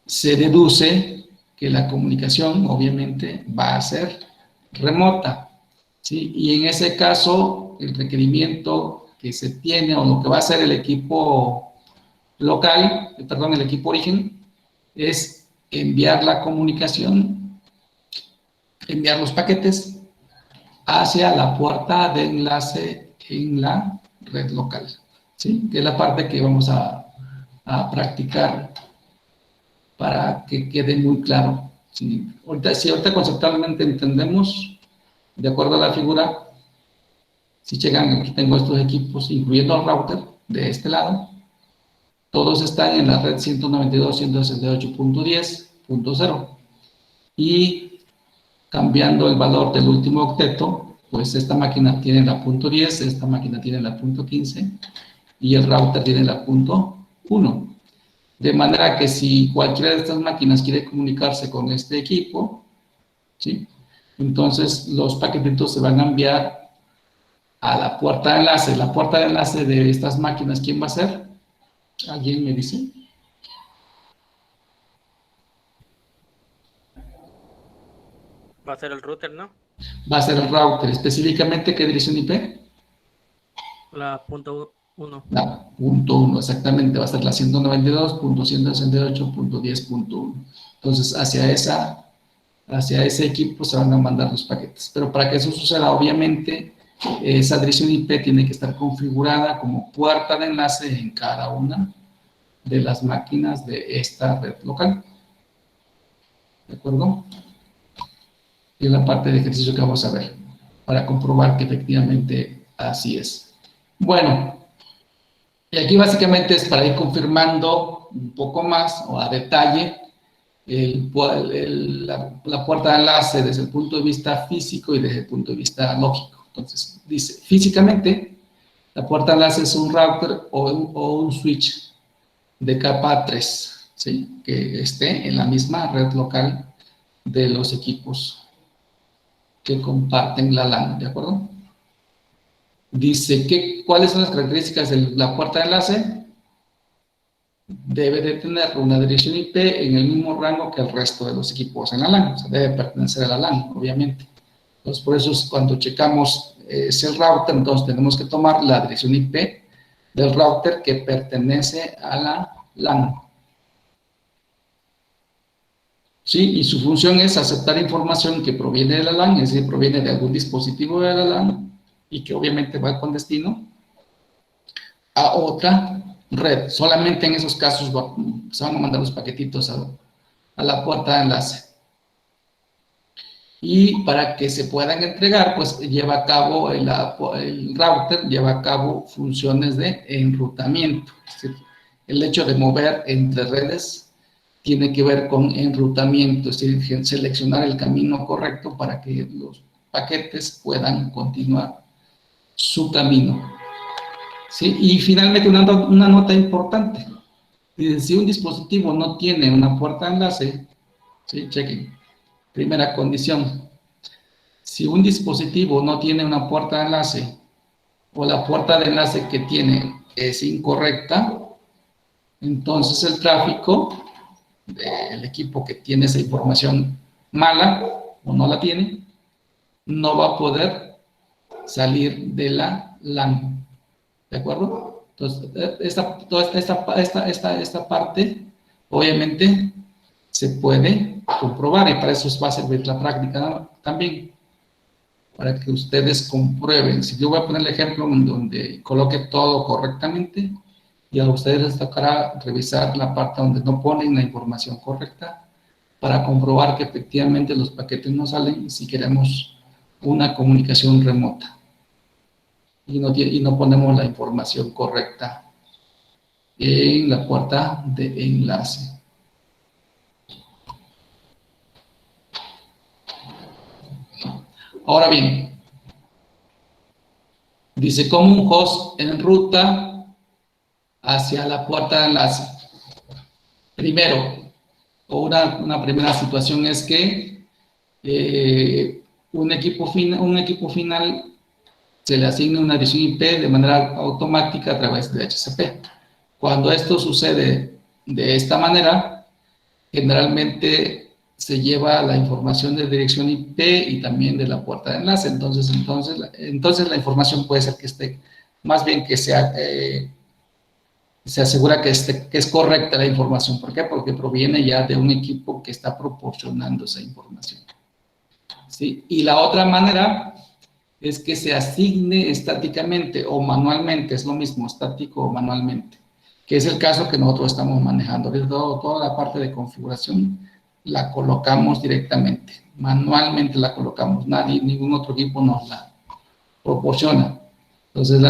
se deduce que la comunicación obviamente va a ser remota, ¿sí? Y en ese caso, el requerimiento que se tiene o lo que va a hacer el equipo local, perdón, el equipo origen, es enviar la comunicación, enviar los paquetes hacia la puerta de enlace en la red local, ¿sí? Que es la parte que vamos a practicar para que quede muy claro. Si ahorita conceptualmente entendemos, de acuerdo a la figura, si llegan, aquí tengo estos equipos, incluyendo el router de este lado, todos están en la red 192.168.10.0 y cambiando el valor del último octeto, pues esta máquina tiene la .10, esta máquina tiene la .15 y el router tiene la .1. De manera que si cualquiera de estas máquinas quiere comunicarse con este equipo, ¿sí? Entonces los paquetitos se van a enviar a la puerta de enlace. La puerta de enlace de estas máquinas, ¿quién va a ser? ¿Alguien me dice? Va a ser el router, ¿no? Va a ser el router. ¿Específicamente qué dirección IP? La .1. La .1, exactamente. Va a ser la 192.168.10.1. Entonces, hacia ese equipo se van a mandar los paquetes. Pero para que eso suceda, obviamente, esa dirección IP tiene que estar configurada como puerta de enlace en cada una de las máquinas de esta red local. ¿De acuerdo? Y es la parte de ejercicio que vamos a ver para comprobar que efectivamente así es. Bueno, y aquí básicamente es para ir confirmando un poco más o a detalle la puerta de enlace desde el punto de vista físico y desde el punto de vista lógico. Entonces, dice, físicamente, la puerta de enlace es un router o un switch de capa 3, ¿sí? Que esté en la misma red local de los equipos que comparten la LAN, ¿de acuerdo? Dice, ¿cuáles son las características de la puerta de enlace? Debe de tener una dirección IP en el mismo rango que el resto de los equipos en la LAN, o sea, debe pertenecer a la LAN, obviamente. Entonces, por eso cuando checamos ese router, entonces tenemos que tomar la dirección IP del router que pertenece a la LAN. ¿Sí? Y su función es aceptar información que proviene de la LAN, es decir, proviene de algún dispositivo de la LAN y que obviamente va con destino a otra red. Solamente en esos casos se van a mandar los paquetitos a la puerta de enlace. Y para que se puedan entregar, pues lleva a cabo, el router lleva a cabo funciones de enrutamiento. Es decir, el hecho de mover entre redes tiene que ver con enrutamiento, es decir, seleccionar el camino correcto para que los paquetes puedan continuar su camino. ¿Sí? Y finalmente una nota importante. Si un dispositivo no tiene una puerta de enlace, ¿sí? Chequen, primera condición, si un dispositivo no tiene una puerta de enlace o la puerta de enlace que tiene es incorrecta, entonces el tráfico del equipo que tiene esa información mala o no la tiene, no va a poder salir de la LAN. ¿De acuerdo? Entonces, esta parte, obviamente, se puede comprobar y para eso va a servir la práctica, ¿no? También, para que ustedes comprueben. Si yo voy a poner el ejemplo en donde coloque todo correctamente, y a ustedes les tocará revisar la parte donde no ponen la información correcta para comprobar que efectivamente los paquetes no salen si queremos una comunicación remota y no ponemos la información correcta en la puerta de enlace. Ahora bien, dice como un host en ruta hacia la puerta de enlace. Primero, una primera situación es que un equipo final se le asigna una dirección IP de manera automática a través de DHCP. Cuando esto sucede de esta manera, generalmente se lleva la información de dirección IP y también de la puerta de enlace. Entonces la información puede ser que esté, más bien que sea, se asegura que es correcta la información. ¿Por qué? Porque proviene ya de un equipo que está proporcionando esa información. ¿Sí? Y la otra manera es que se asigne estáticamente o manualmente, es lo mismo, estático o manualmente, que es el caso que nosotros estamos manejando. Toda la parte de configuración la colocamos directamente, manualmente la colocamos, ningún otro equipo nos la proporciona. Entonces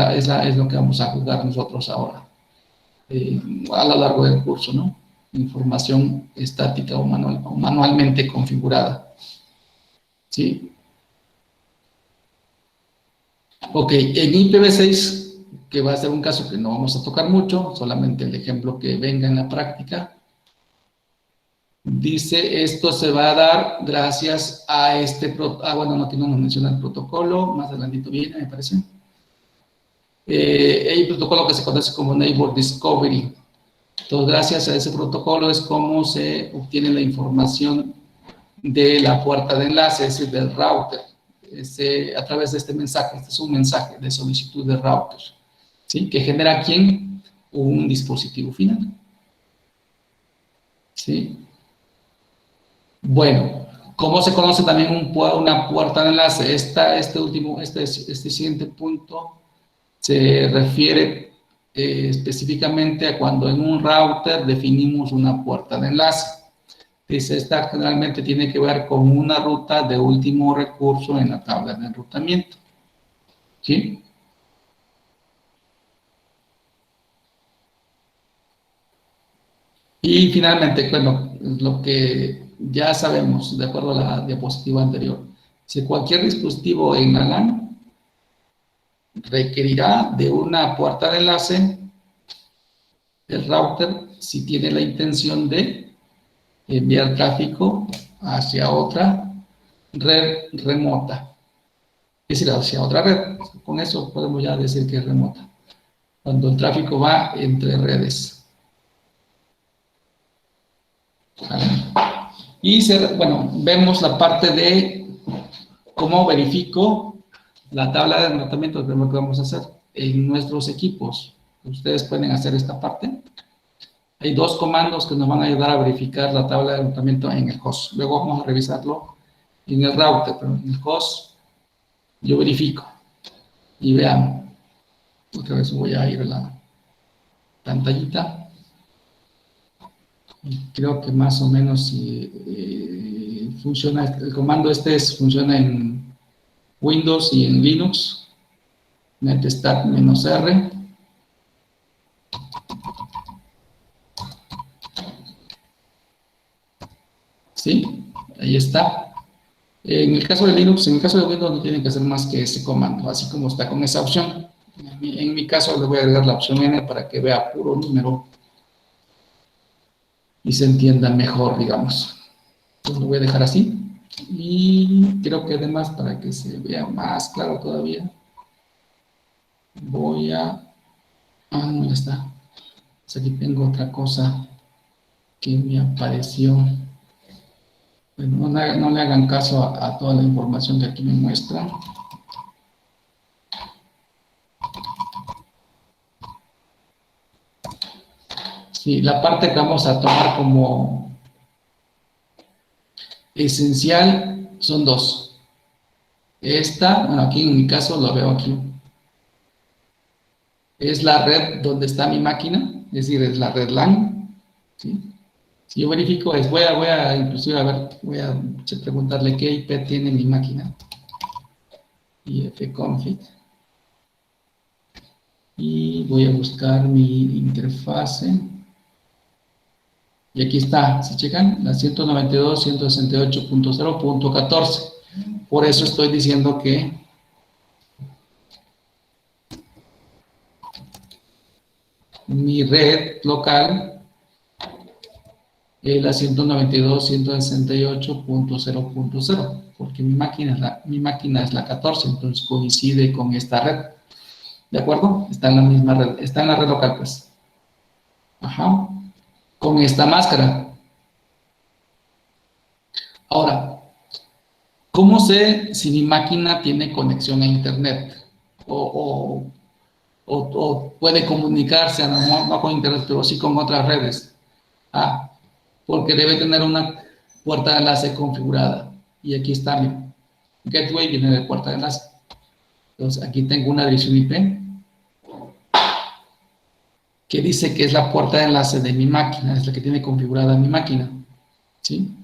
es lo que vamos a jugar nosotros ahora, a lo largo del curso, ¿no? Información estática o manualmente configurada. ¿Sí? Ok, en IPv6, que va a ser un caso que no vamos a tocar mucho, solamente el ejemplo que venga en la práctica, dice, esto se va a dar gracias a bueno, no nos menciona el protocolo, más adelantito viene, me parece. El protocolo que se conoce como Neighbor Discovery. Entonces, gracias a ese protocolo es como se obtiene la información de la puerta de enlace, es decir, del router, a través de este mensaje. Este es un mensaje de solicitud de router, ¿sí? Que genera ¿quién? Un dispositivo final. ¿Sí? Bueno, ¿cómo se conoce también una puerta de enlace? Este siguiente punto se refiere específicamente a cuando en un router definimos una puerta de enlace. Dice, esta generalmente tiene que ver con una ruta de último recurso en la tabla de enrutamiento. ¿Sí? Y finalmente, bueno, lo que ya sabemos, de acuerdo a la diapositiva anterior, si cualquier dispositivo en la LAN requerirá de una puerta de enlace, el router, si tiene la intención de enviar tráfico hacia otra red remota, es decir, hacia otra red. Con eso podemos ya decir que es remota, cuando el tráfico va entre redes. Y bueno, vemos la parte de cómo verifico la tabla de enrutamiento, que es lo que vamos a hacer en nuestros equipos. Ustedes pueden hacer esta parte. Hay dos comandos que nos van a ayudar a verificar la tabla de enrutamiento en el host. Luego vamos a revisarlo en el router, pero en el host yo verifico. Y veamos. Otra vez voy a ir a la pantallita. Y creo que más o menos funciona. El comando funciona en Windows y en Linux. netstat-r. ¿Sí? Ahí está. En el caso de Linux, en el caso de Windows no tienen que hacer más que ese comando, así como está con esa opción. En mi caso le voy a agregar la opción N para que vea puro número y se entienda mejor, digamos. Entonces lo voy a dejar así. Y creo que además, para que se vea más claro todavía, voy a... Ah, no, ya está. Pues aquí tengo otra cosa que me apareció. Bueno, no le hagan caso a toda la información que aquí me muestra. Sí, la parte que vamos a tomar como esencial son dos. Esta, bueno, aquí en mi caso lo veo aquí. Es la red donde está mi máquina, es decir, es la red LAN. ¿Sí? Si yo verifico, voy a inclusive a ver, voy a preguntarle qué IP tiene mi máquina. ifconfig. Y voy a buscar mi interfase. Y aquí está, si checan, la 192.168.0.14. Por eso estoy diciendo que mi red local es la 192.168.0.0, porque mi máquina es la 14, entonces coincide con esta red. ¿De acuerdo? Está en la misma red, está en la red local, pues. Ajá. Con esta máscara. Ahora, ¿cómo sé si mi máquina tiene conexión a internet? O puede comunicarse, no con internet, pero sí con otras redes. Ah, porque debe tener una puerta de enlace configurada. Y aquí está mi gateway, viene de puerta de enlace. Entonces, aquí tengo una dirección IP que dice que es la puerta de enlace de mi máquina, es la que tiene configurada mi máquina. ¿Sí?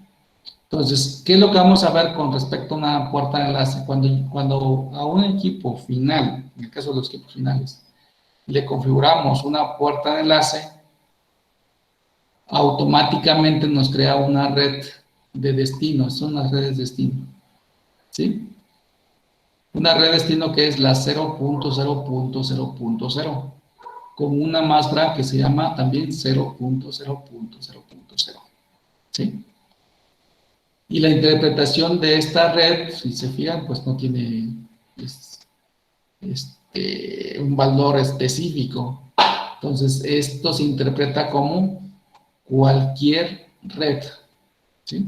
Entonces, ¿qué es lo que vamos a ver con respecto a una puerta de enlace? Cuando a un equipo final, en el caso de los equipos finales, le configuramos una puerta de enlace, automáticamente nos crea una red de destino, son las redes destino. ¿Sí? Una red destino que es la 0.0.0.0, con una máscara que se llama también 0.0.0.0. ¿Sí? Y la interpretación de esta red, si se fijan, pues no tiene un valor específico. Entonces, esto se interpreta como cualquier red. ¿Sí?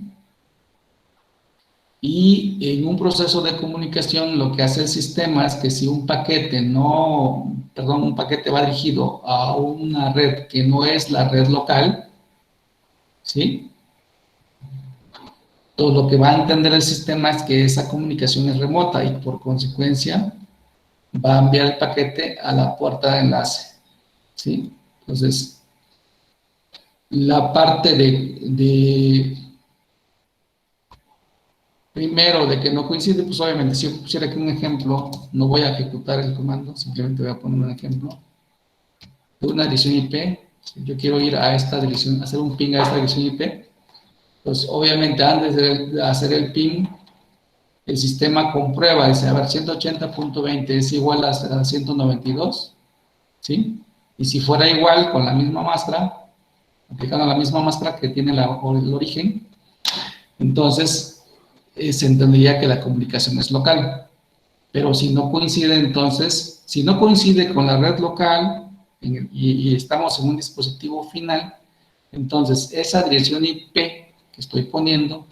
Y en un proceso de comunicación, lo que hace el sistema es que si un paquete va dirigido a una red que no es la red local, ¿sí? Todo lo que va a entender el sistema es que esa comunicación es remota y por consecuencia va a enviar el paquete a la puerta de enlace, ¿sí? Entonces, la parte primero, de que no coincide, pues obviamente, si yo pusiera aquí un ejemplo, no voy a ejecutar el comando, simplemente voy a poner un ejemplo de una dirección IP. Si yo quiero ir a esta dirección, hacer un ping a esta dirección IP, pues obviamente antes de hacer el ping, el sistema comprueba, dice, a ver, 180.20 es igual a 192, ¿sí? Y si fuera igual con la misma máscara, aplicando la misma máscara que tiene el origen, entonces se entendería que la comunicación es local. Pero si no coincide, entonces, si no coincide con la red local y estamos en un dispositivo final, entonces esa dirección IP que estoy poniendo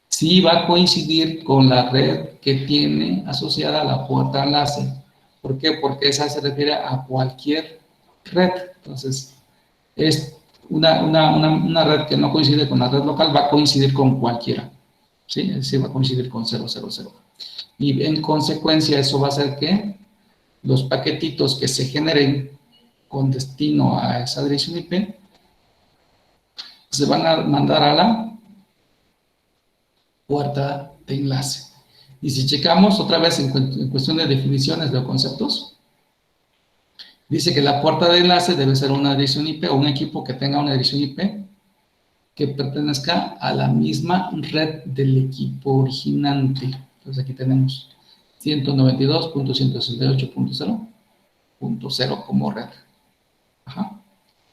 sí va a coincidir con la red que tiene asociada la puerta de enlace. ¿Por qué? Porque esa se refiere a cualquier red. Entonces, es una red que no coincide con la red local, va a coincidir con cualquiera. ¿Sí? Es decir, va a coincidir con 000. Y en consecuencia, eso va a hacer que los paquetitos que se generen con destino a esa dirección IP se van a mandar a la puerta de enlace. Y si checamos otra vez en cuestión de definiciones de conceptos, dice que la puerta de enlace debe ser una dirección IP o un equipo que tenga una dirección IP que pertenezca a la misma red del equipo originante. Entonces aquí tenemos 192.168.0.0 como red. Ajá.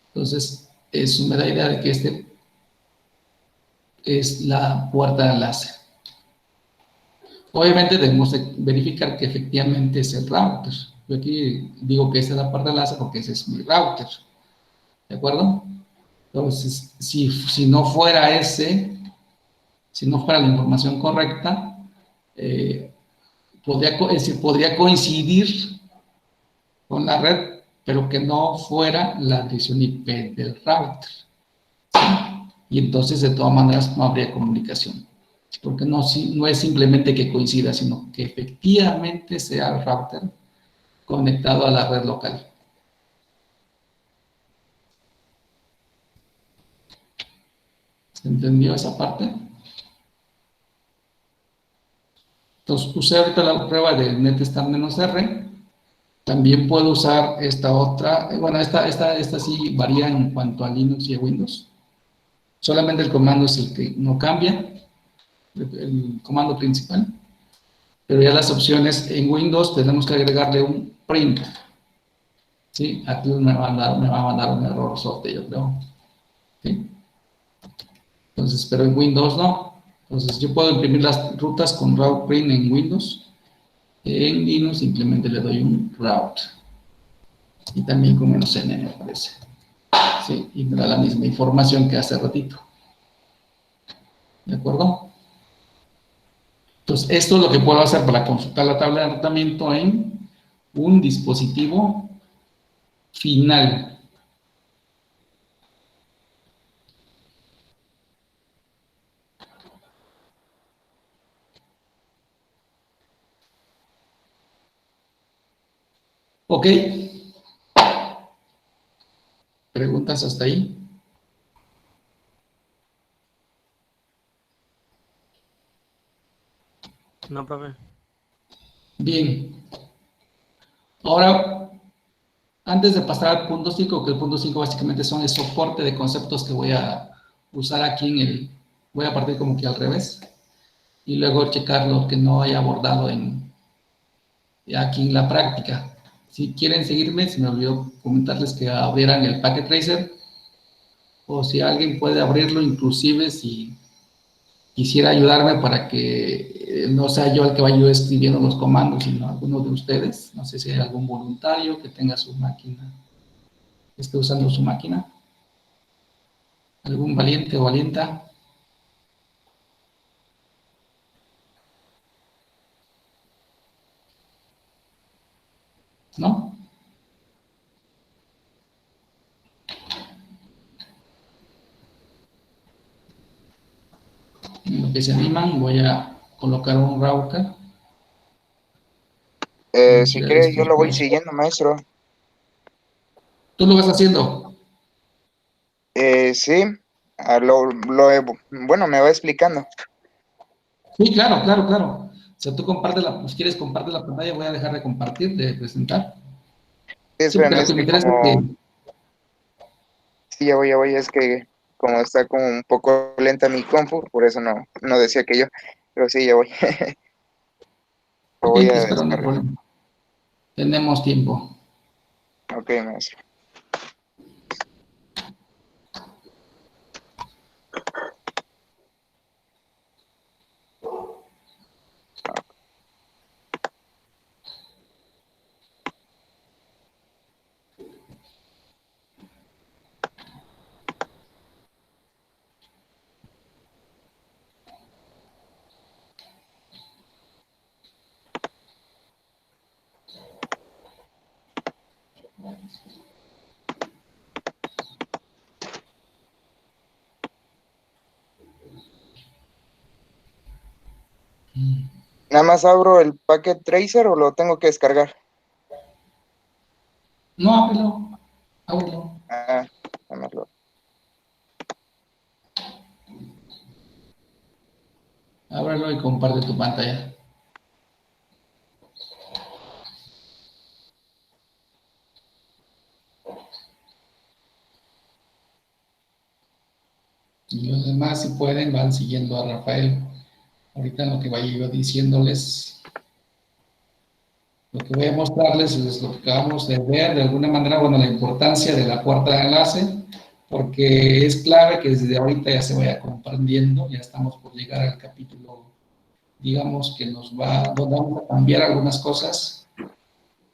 Entonces, eso me da idea de que este es la puerta de enlace. Obviamente debemos verificar que efectivamente es el router. Yo aquí digo que esta es la puerta de enlace porque ese es mi router. ¿De acuerdo? Entonces, si no fuera ese, si no fuera la información correcta, podría coincidir con la red, pero que no fuera la dirección IP del router. ¿Sí? Y entonces, de todas maneras, no habría comunicación. Porque no es simplemente que coincida, sino que efectivamente sea el router conectado a la red local. ¿Se entendió esa parte? Entonces, usé ahorita la prueba de netstar-r. También puedo usar esta otra. Bueno, esta sí varía en cuanto a Linux y a Windows. Solamente el comando es el que no cambia, el comando principal. Pero ya las opciones en Windows tenemos que agregarle un print. ¿Sí? Aquí me va a mandar un error sorte, yo creo. ¿Sí? Entonces, pero en Windows no. Entonces, yo puedo imprimir las rutas con route print en Windows. En Linux simplemente le doy un route. Y también con "-n", me parece. ¿Sí? Y me da la misma información que hace ratito. ¿De acuerdo? Entonces, esto es lo que puedo hacer para consultar la tabla de tratamiento en un dispositivo final. ¿Ok? ¿Preguntas hasta ahí? No, profe. Bien. Ahora, antes de pasar al punto 5, que el punto 5 básicamente son el soporte de conceptos que voy a usar aquí voy a partir como que al revés, y luego checar lo que no haya abordado aquí en la práctica. Si quieren seguirme, se me olvidó comentarles que abrieran el Packet Tracer, o si alguien puede abrirlo, inclusive si quisiera ayudarme para que no sea yo el que vaya escribiendo los comandos, sino alguno de ustedes. No sé si hay algún voluntario que tenga su máquina, que esté usando su máquina. ¿Algún valiente o valienta? ¿No? En lo que se animan, voy a colocar un router. Si quiere, yo lo voy siguiendo, maestro. ¿Tú lo vas haciendo? Sí, bueno, me va explicando. Sí, claro, claro, claro. O sea, tú si quieres comparte la pantalla, voy a dejar de compartir, de presentar. Sí, Sí, porque espérame, lo es que me que interesa es como, que... sí, ya voy, es que como está como un poco lenta mi compu, por eso no decía que yo, pero sí, ya voy. Lo Ok, voy te a espero, no hay descargar. problema. Tenemos tiempo. Ok, maestro. ¿Nada más abro el Packet Tracer o lo tengo que descargar? No, ábrelo. Ábrelo. Ah, nada más Ábrelo y comparte tu pantalla. Yo pueden, van siguiendo a Rafael. Ahorita en lo que vaya yo diciéndoles, lo que voy a mostrarles es lo que acabamos de ver, de alguna manera, bueno, la importancia de la puerta de enlace, porque es clave que desde ahorita ya se vaya comprendiendo, ya estamos por llegar al capítulo, digamos, que donde vamos a cambiar algunas cosas.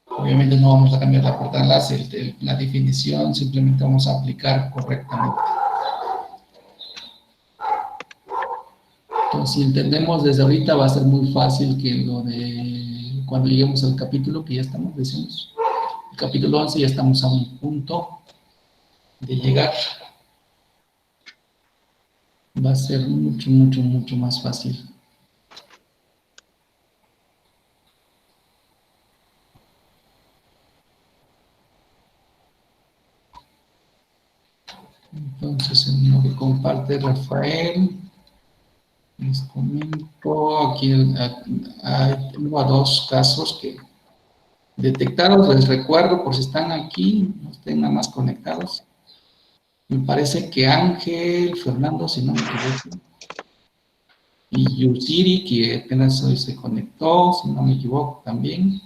Obviamente no vamos a cambiar la puerta de enlace, la definición simplemente vamos a aplicar correctamente. Entonces, si entendemos desde ahorita, va a ser muy fácil que lo de cuando lleguemos al capítulo, que ya estamos, decimos, el capítulo 11, ya estamos a un punto de llegar. Va a ser mucho, mucho, mucho más fácil. Entonces, en lo que comparte Rafael, les comento, aquí tengo a dos casos que detectados, les recuerdo por si están aquí, no estén nada más conectados. Me parece que Ángel, Fernando, si no me equivoco, y Yusiri, que apenas hoy se conectó, si no me equivoco también,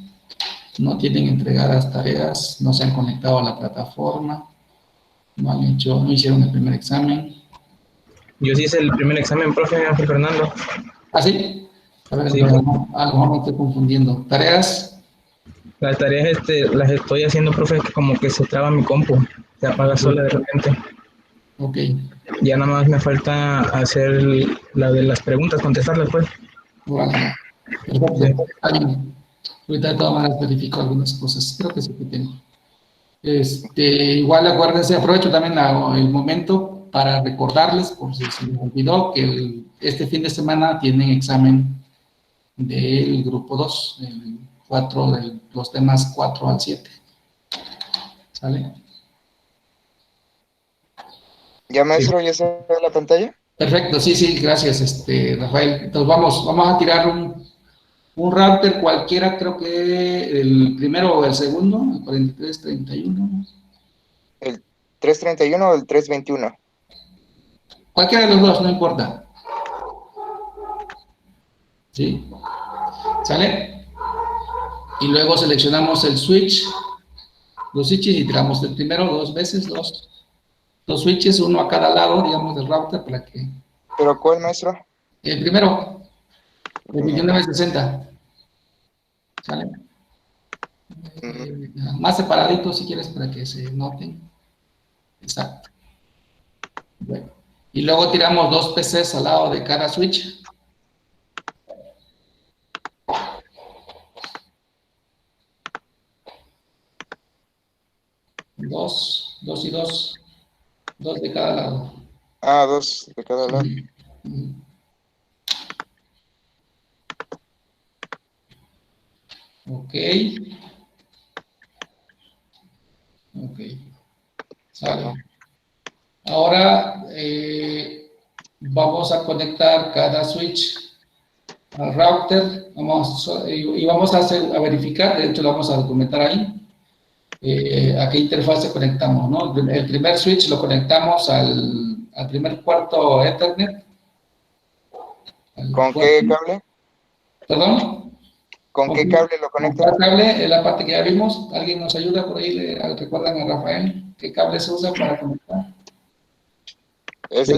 no tienen entregadas tareas, no se han conectado a la plataforma, no hicieron el primer examen. Yo sí hice el primer examen, profe Ángel Fernando. ¿Ah, sí? A ver, Sí. a lo mejor me estoy confundiendo. ¿Tareas? Las tareas las estoy haciendo, profe, que como que se traba mi compu, se apaga sola de repente. Ok. Ya nada más me falta hacer la de las preguntas, contestarlas, pues. Vale. Perfecto. Alguien. Ahorita de todas maneras verifico algunas cosas. Creo que sí que tengo. Igual acuérdense, aprovecho también el momento para recordarles, por si se me olvidó, que este fin de semana tienen examen del grupo 2, el 4, los temas 4 al 7. ¿Sale? ¿Ya, maestro, ya se ve la pantalla? Perfecto, sí, gracias, Rafael. Entonces vamos a tirar un router cualquiera, creo que el primero o el segundo, el 4331. ¿El 331 o el 321? Cualquiera de los dos, no importa. ¿Sí? ¿Sale? Y luego seleccionamos el switch, los switches, y tiramos el primero dos veces, dos switches, uno a cada lado, digamos, del router para que... ¿Pero cuál, maestro? El primero, el 1960. ¿Sale? Más separaditos si quieres para que se noten. Exacto. Bueno. Y luego tiramos dos PCs al lado de cada switch. Dos y dos. Dos de cada lado. Ah, dos de cada lado. Ok. Ok. Sale. Ahora vamos a conectar cada switch al router. Vamos a verificar, de hecho lo vamos a documentar ahí. A qué interfaz conectamos, ¿no? El primer switch lo conectamos al primer puerto Ethernet. ¿Con qué cable? ¿Perdón? ¿Con qué cable lo conecta? ¿Con qué cable? Es la parte que ya vimos. ¿Alguien nos ayuda por ahí? ¿Recuerdan a Rafael? ¿Qué cable se usa para conectar? Es ¿no?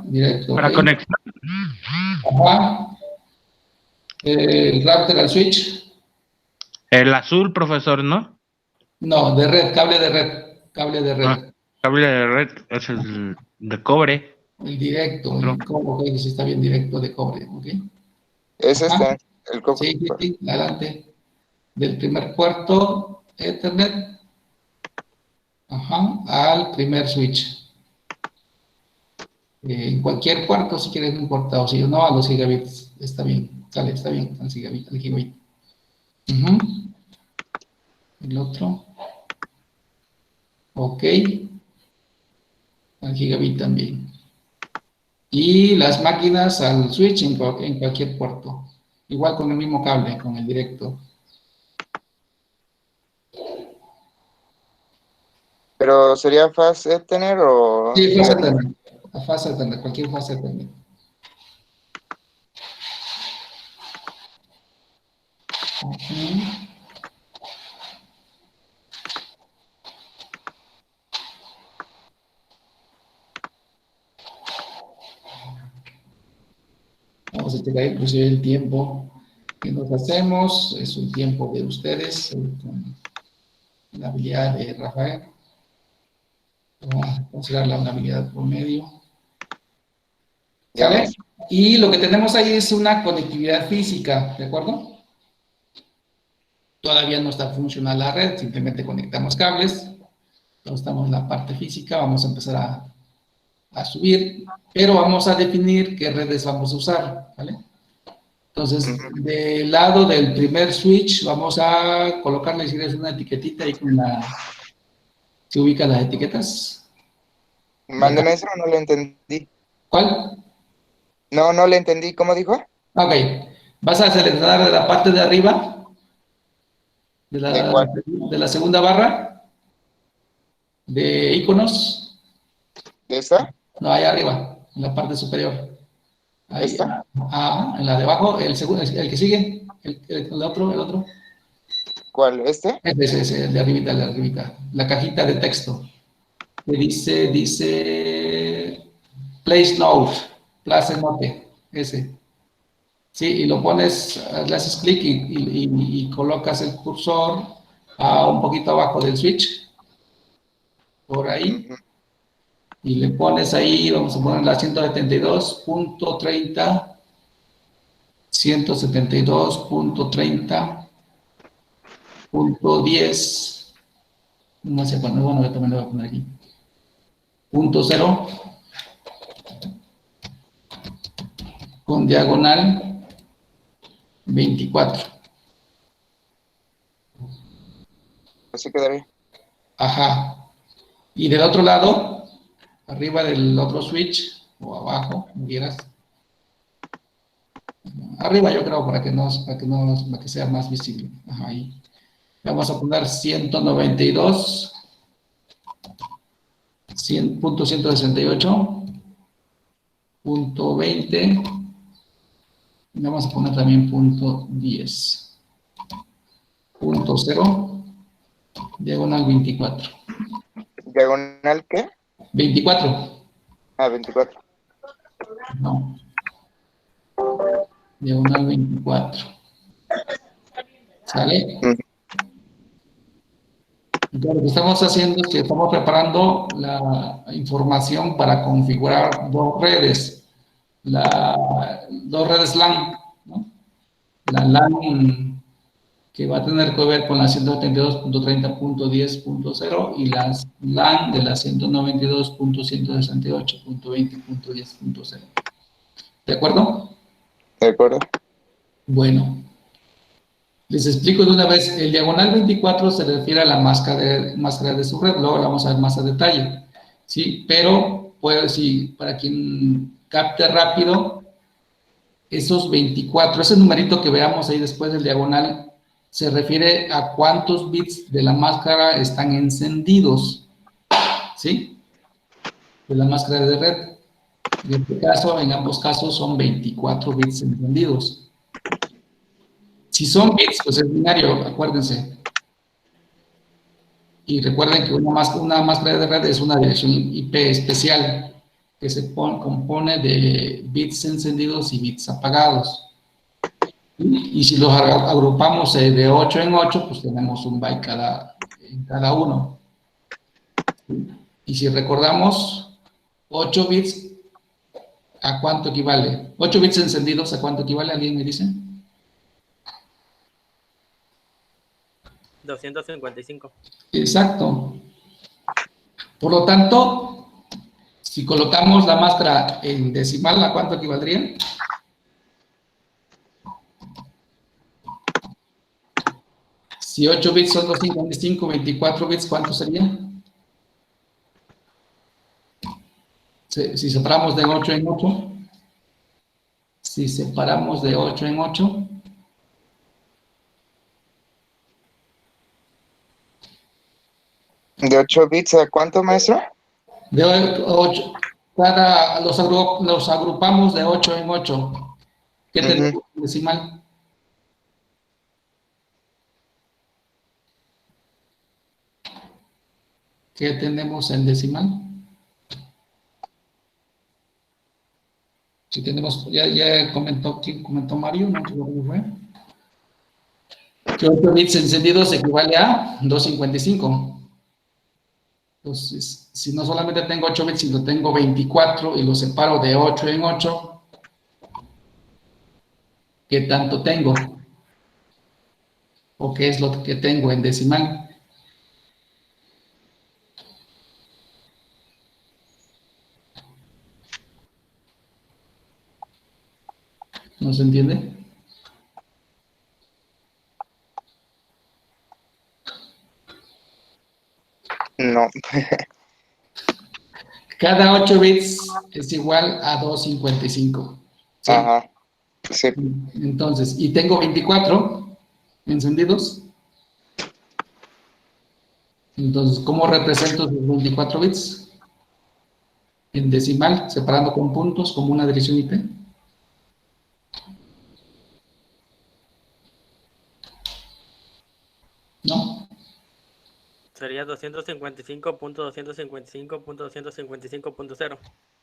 Directo. Para Okay. conectar. Ajá. El router al switch. El azul, profesor, ¿no? No, de red, cable de red. Cable de red. Ah, cable de red, es el de cobre. El directo, Otro. el cobre, ok, si está bien directo de cobre, ¿ok? Es Ajá. el cobre. Sí, adelante. Del primer puerto Ethernet, ajá, al primer switch. En cualquier puerto, si quieres, no importa, o si no, a los gigabits, está bien, sale, está bien, al gigabit. Ujú. El otro, ok, al gigabit también. Y las máquinas al switch en cualquier puerto, igual con el mismo cable, con el directo. ¿Pero sería Fast Ethernet o...? Sí, Fast Ethernet. a fase alterna, cualquier fase alterna. Vamos a checar inclusive el tiempo que nos hacemos, es un tiempo de ustedes, con la habilidad de Rafael. Vamos a considerarla una habilidad promedio. ¿Sale? Y lo que tenemos ahí es una conectividad física, ¿de acuerdo? Todavía no está funcional la red, simplemente conectamos cables. Entonces estamos en la parte física, vamos a empezar a subir, pero vamos a definir qué redes vamos a usar, ¿vale? Entonces, del lado del primer switch, vamos a colocarle, si quieres, una etiquetita ahí con la... ¿Se ubican las etiquetas? Mándeme eso, no lo entendí. ¿Cuál? No le entendí. ¿Cómo dijo? Ok. Vas a seleccionar de la parte de arriba, ¿De cuál? de la segunda barra, de iconos. ¿De esta? No, ahí arriba, en la parte superior. Ahí, ¿Esta? en la de abajo, el segundo, el que sigue, el otro. ¿Cuál? ¿Este? Ese, el de arribita, la cajita de texto. Que dice Place Note, Place Note, ese. Sí, y lo pones, le haces clic y colocas el cursor a un poquito abajo del switch, por ahí, y le pones ahí, vamos a poner la 172.30, 172.30.10, no sé cuándo, bueno, yo también lo voy a poner aquí, punto 0, con diagonal 24. Así quedaría. Ajá. Y del otro lado, arriba del otro switch, o abajo, como quieras. Arriba yo creo para que sea más visible. Ajá, ahí. Vamos a poner 192, 100.168.20. Vamos a poner también punto 10. Punto 0, diagonal 24. ¿Diagonal qué? 24. Ah, 24. No. Diagonal 24. ¿Sale? Entonces, lo que estamos haciendo es que estamos preparando la información para configurar dos redes. Dos redes LAN, ¿no? La LAN que va a tener que ver con la 172.30.10.0 y las LAN de la 192.168.20.10.0. ¿De acuerdo? De acuerdo. Bueno, les explico de una vez. El diagonal 24 se refiere a la máscara de su red, luego la vamos a ver más a detalle, ¿sí? Pero, pues, sí, para quien capte rápido, esos 24, ese numerito que veamos ahí después del diagonal, se refiere a cuántos bits de la máscara están encendidos, ¿sí? De la máscara de red. En este caso, en ambos casos, son 24 bits encendidos. Si son bits, pues es binario, acuérdense. Y recuerden que una máscara de red es una dirección IP especial que se compone de bits encendidos y bits apagados. Y si los agrupamos de 8 en 8, pues tenemos un byte en cada uno. Y si recordamos, 8 bits, ¿a cuánto equivale? 8 bits encendidos, ¿a cuánto equivale? ¿Alguien me dice? 255. Exacto. Por lo tanto, si colocamos la máscara en decimal, ¿a cuánto equivaldría? Si 8 bits son 255, 24 bits, ¿cuánto sería? Si separamos de 8 en 8, si separamos de 8 en 8, ¿De 8 bits a cuánto, maestro? de 8, los agrupamos de 8 en 8. ¿Qué Ujú. tenemos en decimal? ¿Qué tenemos en decimal? Si tenemos, ya comentó, ¿quién comentó? Mario, no sé cómo fue. Que 8 bits encendidos equivale a 255. Entonces, si no solamente tengo 8 bits, sino tengo 24 y los separo de 8 en 8, ¿qué tanto tengo? ¿O qué es lo que tengo en decimal? ¿No se entiende? No. Cada 8 bits es igual a 255. ¿Sí? Ajá. Sí. Entonces, y tengo 24 encendidos. Entonces, ¿cómo represento los 24 bits? En decimal, separando con puntos como una dirección IP. ¿No? Sería 255.255.255.255.0.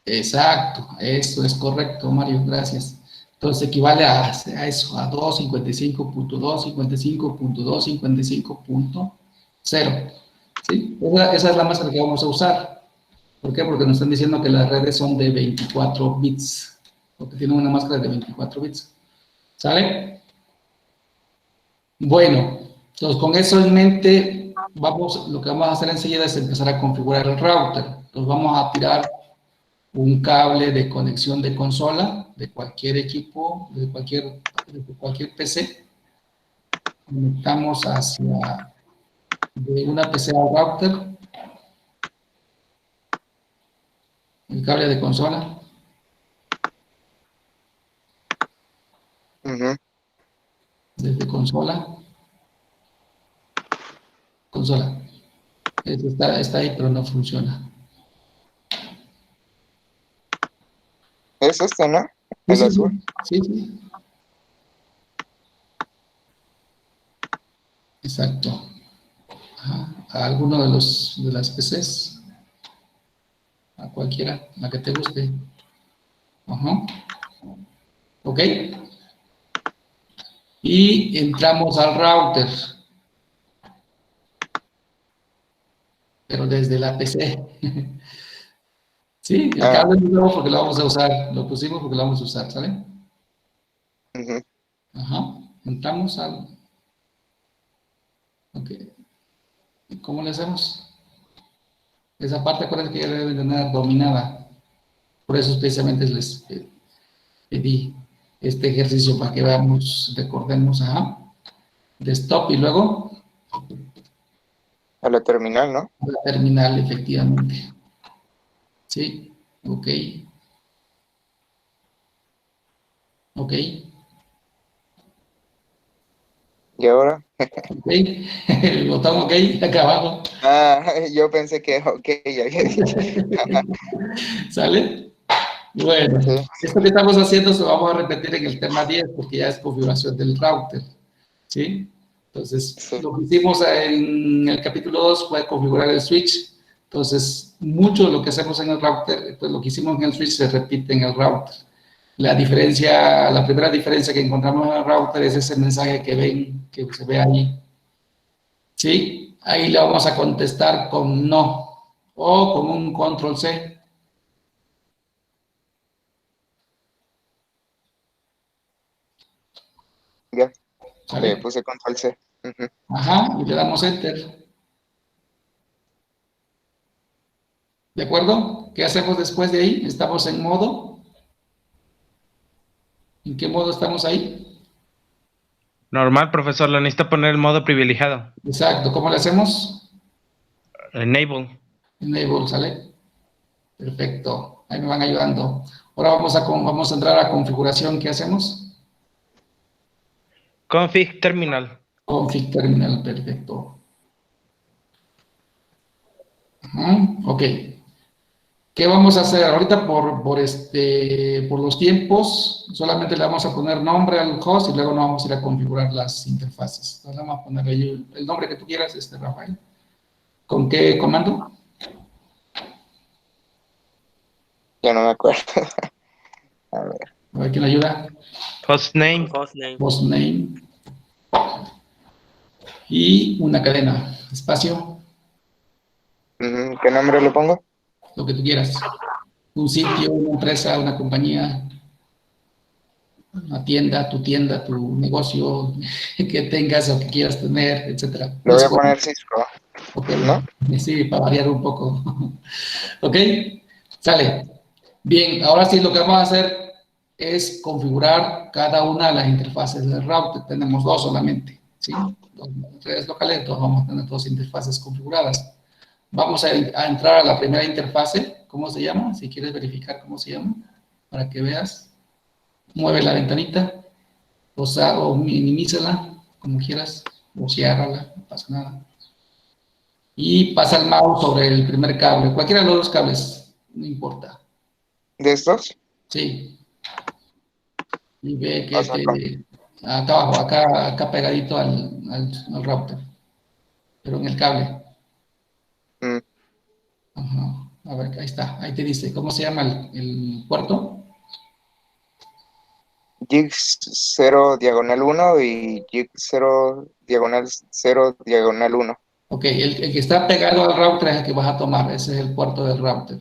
Exacto, eso es correcto, Mario, gracias. Entonces equivale a eso, a 255.255.255.0. ¿Sí? Esa es la máscara que vamos a usar. ¿Por qué? Porque nos están diciendo que las redes son de 24 bits, porque tienen una máscara de 24 bits. ¿Sale? Bueno, entonces con eso en mente, lo que vamos a hacer enseguida es empezar a configurar el router. Entonces vamos a tirar un cable de conexión de consola de cualquier equipo, de cualquier PC. Conectamos de una PC al router, el cable de consola. Ujú. Desde consola. Está ahí, pero no funciona. Es esto, ¿no? Sí, El sí, azul. sí, sí. Exacto. Ajá. A alguno de las PCs, a cualquiera, la que te guste. Ajá. ¿Ok? Y entramos al router, pero desde la PC. Sí, el Ah, cable es nuevo porque lo vamos a usar, lo pusimos porque lo vamos a usar, ¿sale? ujú. Ajá, entramos al... Ok, ¿y cómo le hacemos? Esa parte, acuérdense que ya deben tener dominada. Por eso especialmente les pedí este ejercicio para que veamos, recordemos, ajá, de stop y luego A la terminal, ¿no? la terminal, efectivamente. Sí, ok, ok, Y ahora. ok. El botón ok, acá abajo. Ah, yo pensé que ok, ya había dicho. ¿Sale? Bueno, Sí. esto que estamos haciendo se lo vamos a repetir en el tema 10 porque ya es configuración del router, ¿sí? Entonces, Sí. lo que hicimos en el capítulo 2 fue configurar el switch. Entonces, mucho de lo que hacemos en el router, pues lo que hicimos en el switch se repite en el router. La primera diferencia que encontramos en el router es ese mensaje que ven, que se ve ahí, ¿sí? Ahí le vamos a contestar con no o con un control C. Ya. Le ¿Sale? puse control C. Ujú. Ajá, y le damos enter. ¿De acuerdo? ¿Qué hacemos después de ahí? Estamos en modo. ¿En qué modo estamos ahí? Normal, profesor, lo necesita poner el modo privilegiado. Exacto. ¿Cómo le hacemos? Enable. Enable, ¿sale? Perfecto. Ahí me van ayudando. Ahora vamos a entrar a configuración. ¿Qué hacemos? Config terminal. Config terminal. Perfecto. Ajá, ok. ¿Qué ¿Qué vamos a hacer? Ahorita por los tiempos, solamente le vamos a poner nombre al host y luego nos vamos a ir a configurar las interfaces. Entonces vamos a poner ahí el nombre que tú quieras, Rafael. ¿Con qué comando? Ya no me acuerdo. A ver. A ver quién le ayuda. Hostname. Hostname. Hostname. Y una cadena. Espacio, ¿Qué nombre le pongo? lo que tú quieras. Un sitio, una empresa, una compañía, una tienda, tu negocio que tengas o que quieras tener, etcétera. Le voy a poner Cisco, Ok, ¿no? sí, para variar un poco. Ok, sale. Bien, ahora sí lo que vamos a hacer es configurar cada una de las interfaces del router. Tenemos dos solamente, ¿sí? Dos redes locales, entonces vamos a tener dos interfaces configuradas. Vamos a entrar a la primera interfase. ¿Cómo se llama? Si quieres verificar cómo se llama, para que veas. Mueve la ventanita, o minimízala, como quieras, o ciérrala, no pasa nada. Y pasa el mouse sobre el primer cable, cualquiera de los dos cables, no importa. ¿De estos? Sí. Y ve Pasa acá. acá abajo, acá pegadito al router, pero en el cable. Mm, Ajá. A ver, ahí está, ahí te dice, ¿cómo se llama el puerto? Gig 0 diagonal 1 y Gig 0 diagonal 0 diagonal 1. Ok, el que está pegado al router es el que vas a tomar, ese es el puerto del router.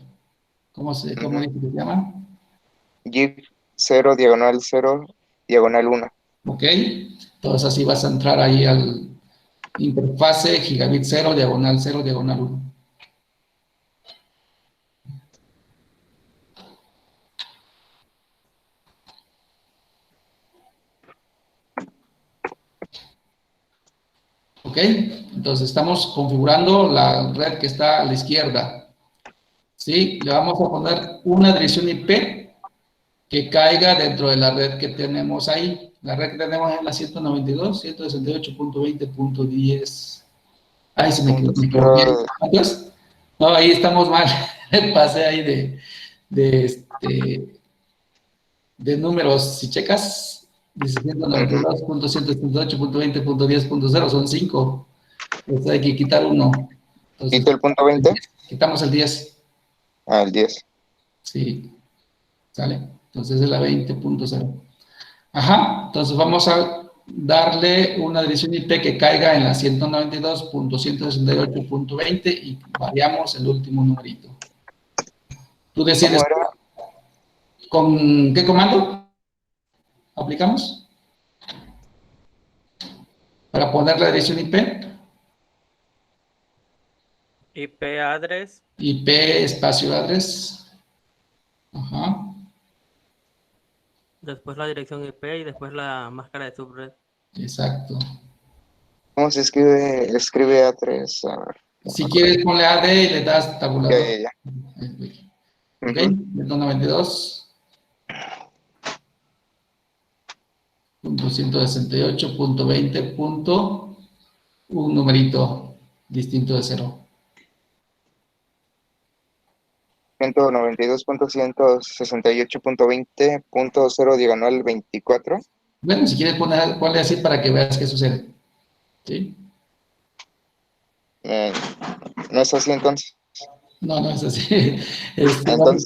¿Cómo dice que se llama? Gig 0 diagonal 0 diagonal 1. Ok, entonces así vas a entrar ahí al interfase gigabit 0 diagonal 0 diagonal 1. Ok, entonces estamos configurando la red que está a la izquierda. ¿Sí? Le vamos a poner una dirección IP que caiga dentro de la red que tenemos ahí. La red que tenemos es la 192.168.20.10. Ay, se me equivoqué. ¿Cuánto es? No, ahí estamos mal. Pasé ahí de números. Si checas, dice 192.178.20.10.0, son 5. Entonces hay que quitar uno. Entonces, ¿Quito el punto 20? quitamos el 10. Ah, el 10. Sí, ¿sale? Entonces es la 20.0. Ajá, entonces vamos a darle una dirección IP que caiga en la 192.168.20 y variamos el último numerito. Tú ¿Cómo decides era? con qué comando aplicamos para poner la dirección IP. IP address. IP espacio address. Ajá, Después la dirección IP y después la máscara de subred. exacto. ¿Cómo se escribe? Escribe A3. A ver, no me Si acuerdo. quieres ponle AD y le das Ya, tabulador. ya, ya. Ok, Ujú. 192.168.20. Un numerito distinto de 0. 192.168.20.0 diagonal 24. Bueno, si quieres ponle así para que veas qué sucede. ¿Sí? Eh, no es así entonces. No, no es así. Entonces,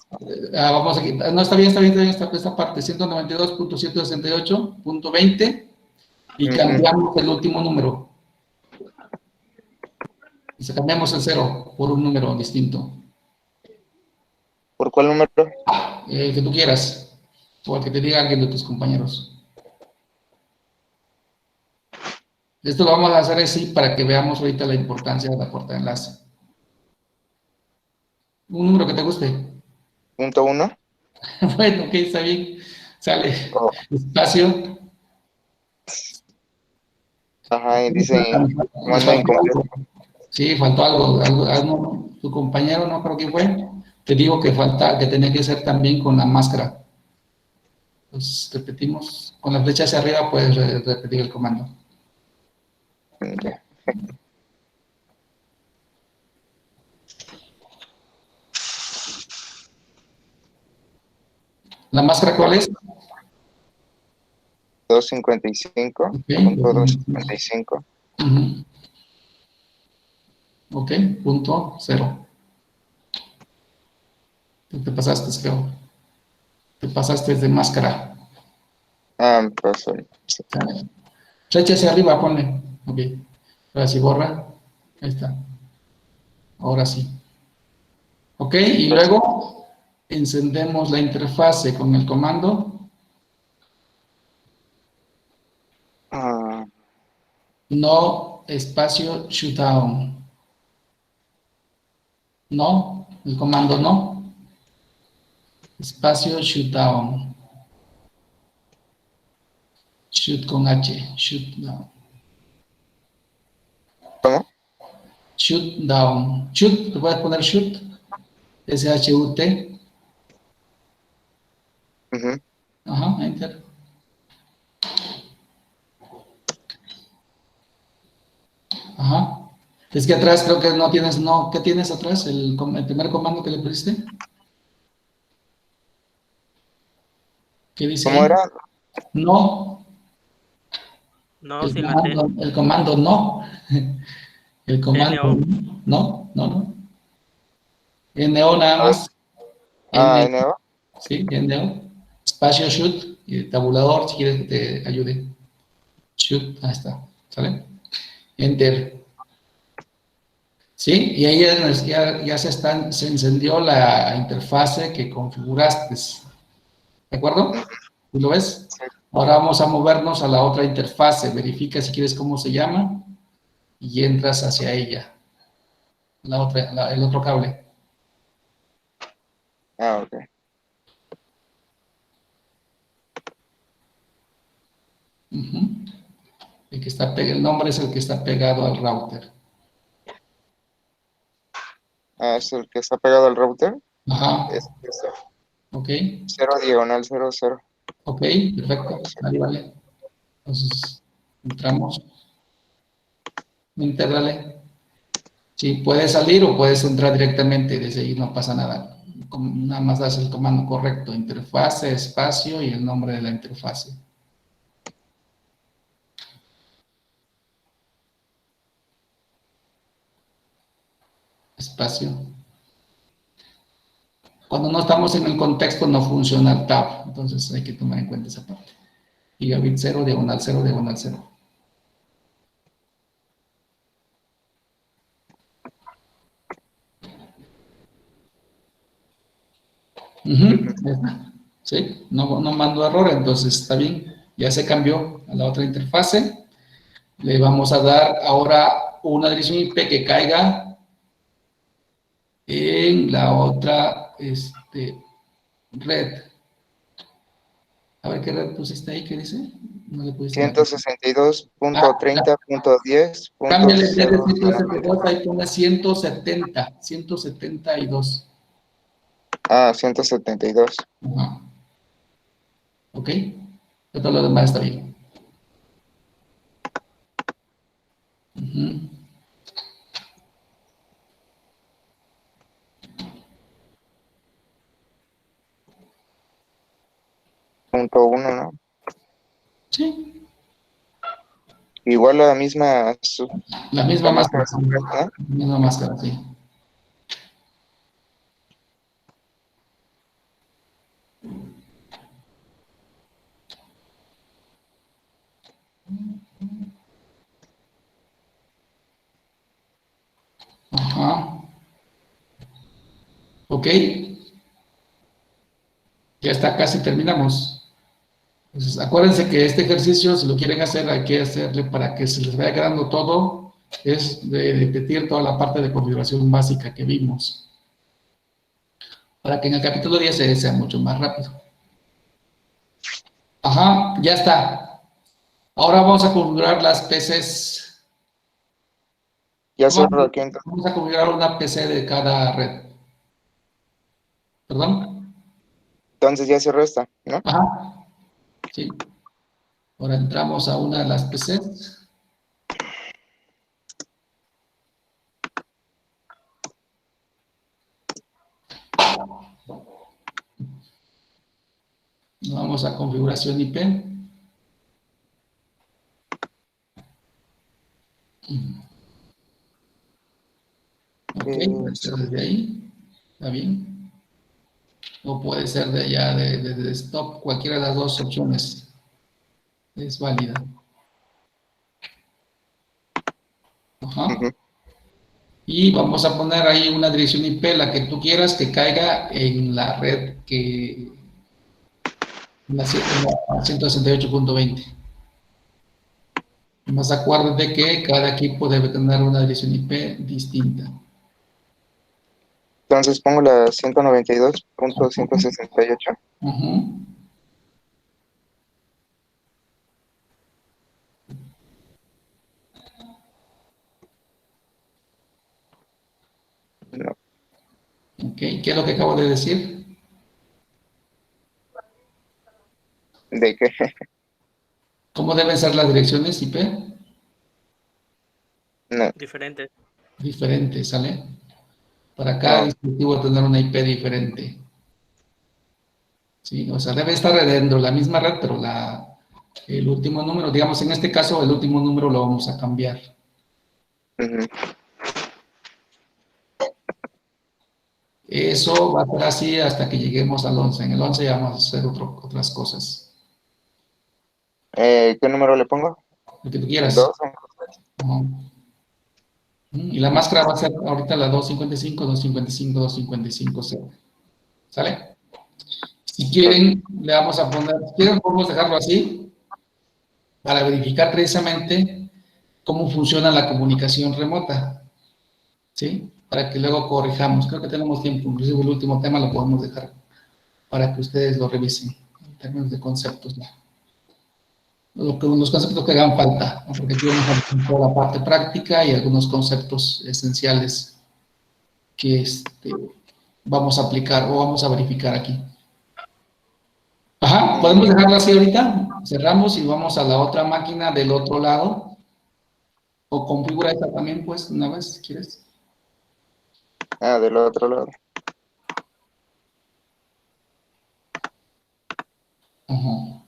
Vamos a quitar. No, está bien esta parte. 192.168.20 y ujú. cambiamos el último número. Y cambiamos el 0 por un número distinto. ¿Por cuál número? El que tú quieras. O el que te diga alguien de tus compañeros. Esto lo vamos a hacer así para que veamos ahorita la importancia de la puerta de enlace. Un número que te guste. Punto 1. Bueno, ok, está bien. Sale. Oh, Espacio. ajá, y dice Les manda faltó incompleto. algo. Sí, faltó algo. Tu compañero, no creo que fue. Te digo que que tenía que ser también con la máscara. Entonces, repetimos. Con la flecha hacia arriba puedes repetir el comando. Ya. ¿La máscara cuál es? 255.255. Ujú. Ok, punto 0. Te pasaste, creo. Te pasaste de máscara. Ah, pues, sí. ¿Sale? Flecha hacia arriba, ponle. Ok. Ahora sí, borra. Ahí está. Ahora sí. Ok, y luego encendemos la interfase con el comando Ah, no espacio shutdown. No, el comando no. Espacio shutdown. Shoot con H. Shutdown. ¿cómo? Shutdown. Shoot, te puedes poner shoot. S-H-U-T. Ujú. Ajá, enter. Ajá. Es que atrás creo que no tienes, no, ¿qué tienes atrás? El primer comando que le pusiste. ¿Qué dice ¿Cómo ahí? era? No, No, sin la T. el comando no. El comando NO. no, no, no. NO nada A ver. más. Ah, N, NO. sí, NO. Espacio shoot y el tabulador si quieres que te ayude. Shoot, ahí está. ¿Sale? Enter. ¿Sí? Y ahí ya se encendió la interfase que configuraste. ¿De acuerdo? ¿Tú lo ves? Sí. Ahora vamos a movernos a la otra interfase. Verifica si quieres cómo se llama y entras hacia ella. El otro cable. Ah, ok. Ujú. El nombre es el que está pegado al router. Ah, es el que está pegado al router. Ajá. Es Ok. 0/00. Ok. Perfecto. Ahí vale. Entonces, entramos. Intégrale. Sí, puedes salir o puedes entrar directamente. Desde ahí no pasa nada. Nada más das el comando correcto. Interfase, espacio y el nombre de la interfase. Espacio. Cuando no estamos en el contexto no funciona el tab. Entonces hay que tomar en cuenta esa parte. Gigabit 0, diagonal 0, diagonal 0. Ujú. ¿Sí? No, no mando error, entonces está bien. Ya se cambió a la otra interfase. Le vamos a dar ahora una dirección IP que caiga en la otra red. A ver qué red pusiste ahí, ¿qué dice? No le pusiste la... Ah, 162.30.10.0. cámbiale en vez de 172, ahí ponga 172. Ah, 172. Ajá. ¿Ok? Todo lo demás está bien. Ujú. Punto uno, ¿no? Sí, Igual la misma, la misma la máscara. máscara azul, ¿no? La misma máscara, sí. Ajá. Ok. Ya está, casi terminamos. Entonces, acuérdense que este ejercicio, si lo quieren hacer, hay que hacerle para que se les vaya quedando todo, es de repetir toda la parte de configuración básica que vimos, para que en el capítulo 10 sea mucho más rápido. Ajá, ya está. Ahora vamos a configurar las PCs. Ya Vamos cerró aquí entonces. vamos a configurar una PC de cada red. ¿Perdón? Entonces ya cerró esta, ¿no? Ajá, sí. Ahora entramos a una de las PCs. Vamos a configuración IP. Ok, puede ser desde ahí. ¿Está bien? O puede ser de allá, de desktop. Cualquiera de las dos opciones es válida. Ajá. Ujú. Y vamos a poner ahí una dirección IP, la que tú quieras, que caiga en la red que... en la 168.20. Más acuérdate que cada equipo debe tener una dirección IP distinta. Entonces pongo la 192.168. Ujú. No, Ok, ¿qué es lo que acabo de decir? ¿de qué? ¿Cómo deben ser las direcciones IP? No, Diferente. Diferentes, ¿sale? Para cada no. dispositivo tener una IP diferente. Sí, o sea, debe estar dentro de la misma red, pero el último número, digamos, en este caso, el último número lo vamos a cambiar. Ujú. Eso va a ser así hasta que lleguemos al 11. En el 11 ya vamos a hacer otras cosas. ¿Qué número le pongo? Lo que tú quieras. ¿Dos? Ujú. Y la máscara va a ser ahorita la 255, 255, 255, 0. ¿Sale? Si quieren, le vamos a poner, si quieren, podemos dejarlo así para verificar precisamente cómo funciona la comunicación remota. ¿Sí? Para que luego corrijamos. Creo que tenemos tiempo, inclusive el último tema lo podemos dejar para que ustedes lo revisen en términos de conceptos, ¿no? Los conceptos que hagan falta, ¿no? Porque aquí vamos a ver toda la parte práctica y algunos conceptos esenciales que vamos a aplicar o vamos a verificar aquí. Ajá, podemos dejarlo así ahorita. Cerramos y vamos a la otra máquina del otro lado. O configura esta también, pues, una vez, si quieres. Ah, del otro lado. Ajá.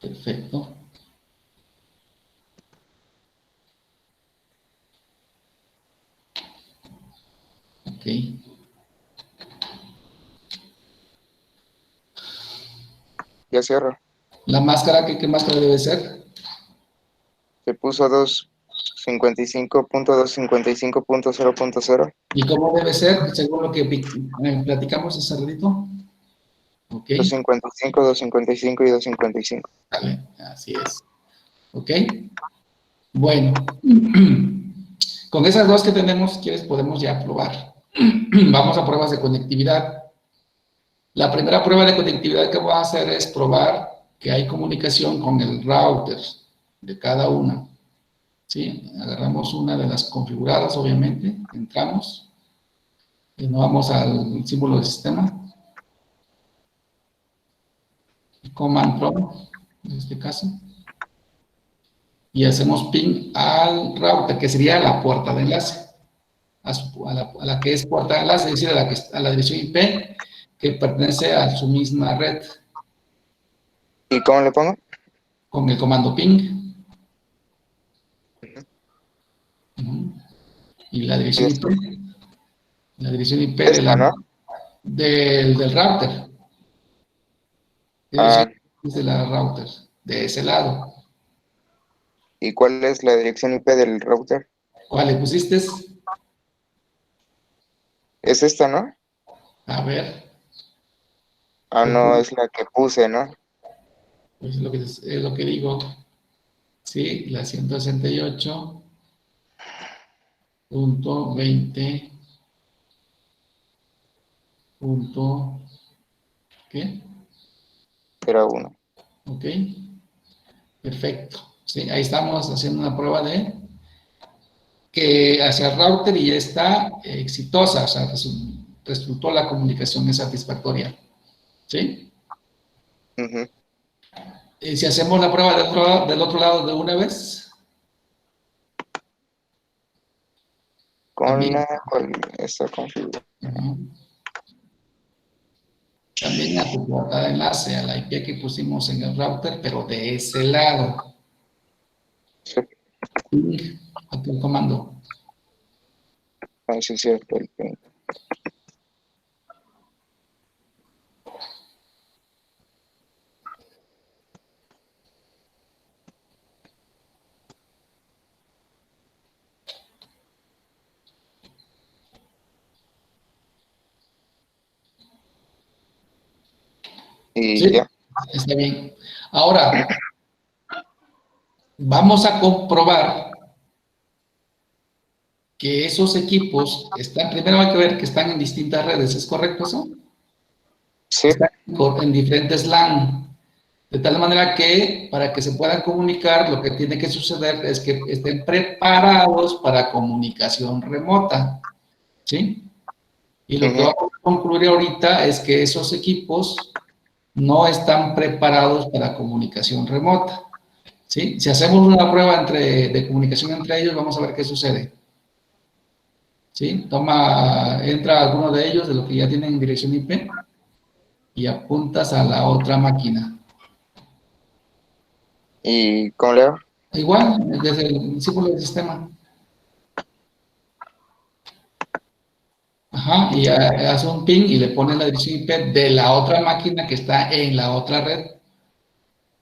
Perfecto. Ok. Ya cierro. La máscara, ¿qué máscara debe ser? Se puso 255.255.0.0. ¿Y cómo debe ser? Según lo que platicamos hace ratito. Ok. 255, 255 y 255. Vale, así es. Ok. Bueno. Con esas dos que tenemos, si quieres, podemos ya probar. Vamos a pruebas de conectividad. La primera prueba de conectividad que voy a hacer es probar que hay comunicación con el router de cada una. ¿Sí? Agarramos una de las configuradas, obviamente, entramos y nos vamos al símbolo de sistema, Command Prompt, en este caso, y hacemos ping al router, que sería la puerta de enlace, a la que es puerta de enlace, es decir, a la dirección IP que pertenece a su misma red, ¿Y cómo le pongo? con el comando ping. Y la dirección IP, Listo. la dirección IP Esta, ¿no? del router. Es Ah, de la router, de ese lado. ¿y cuál es la dirección IP del router? ¿Cuál le pusiste? Es esta, ¿no? A ver, Ah, pues, no, es la que puse, ¿no? pues es lo que digo. Sí, la 168.20. ¿Qué? Era uno. Ok, perfecto. Sí, ahí estamos haciendo una prueba de que hacia el router y ya está exitosa, o sea, resultó la comunicación es satisfactoria. ¿Sí? Ujú. Si hacemos la prueba del otro lado de una vez, con También. esta configuración. Ujú. También a tu puerta de enlace, a la IP que pusimos en el router, pero de ese lado. Sí, Ping, a tu comando. sí es cierto. El ping. Y Sí, ya. está bien. Ahora, vamos a comprobar que esos equipos están, primero hay que ver que están en distintas redes, ¿es correcto eso? Sí, Están en diferentes LAN, de tal manera que para que se puedan comunicar, lo que tiene que suceder es que estén preparados para comunicación remota, ¿sí? Y lo que ujú, vamos a concluir ahorita es que esos equipos no están preparados para comunicación remota, ¿sí? Si hacemos una prueba de comunicación entre ellos, vamos a ver qué sucede. ¿Sí? Entra alguno de ellos, de lo que ya tienen dirección IP, y apuntas a la otra máquina. ¿y cómo le hago? Igual, desde el símbolo del sistema. Ajá, y hace un ping y le pones la dirección IP de la otra máquina que está en la otra red,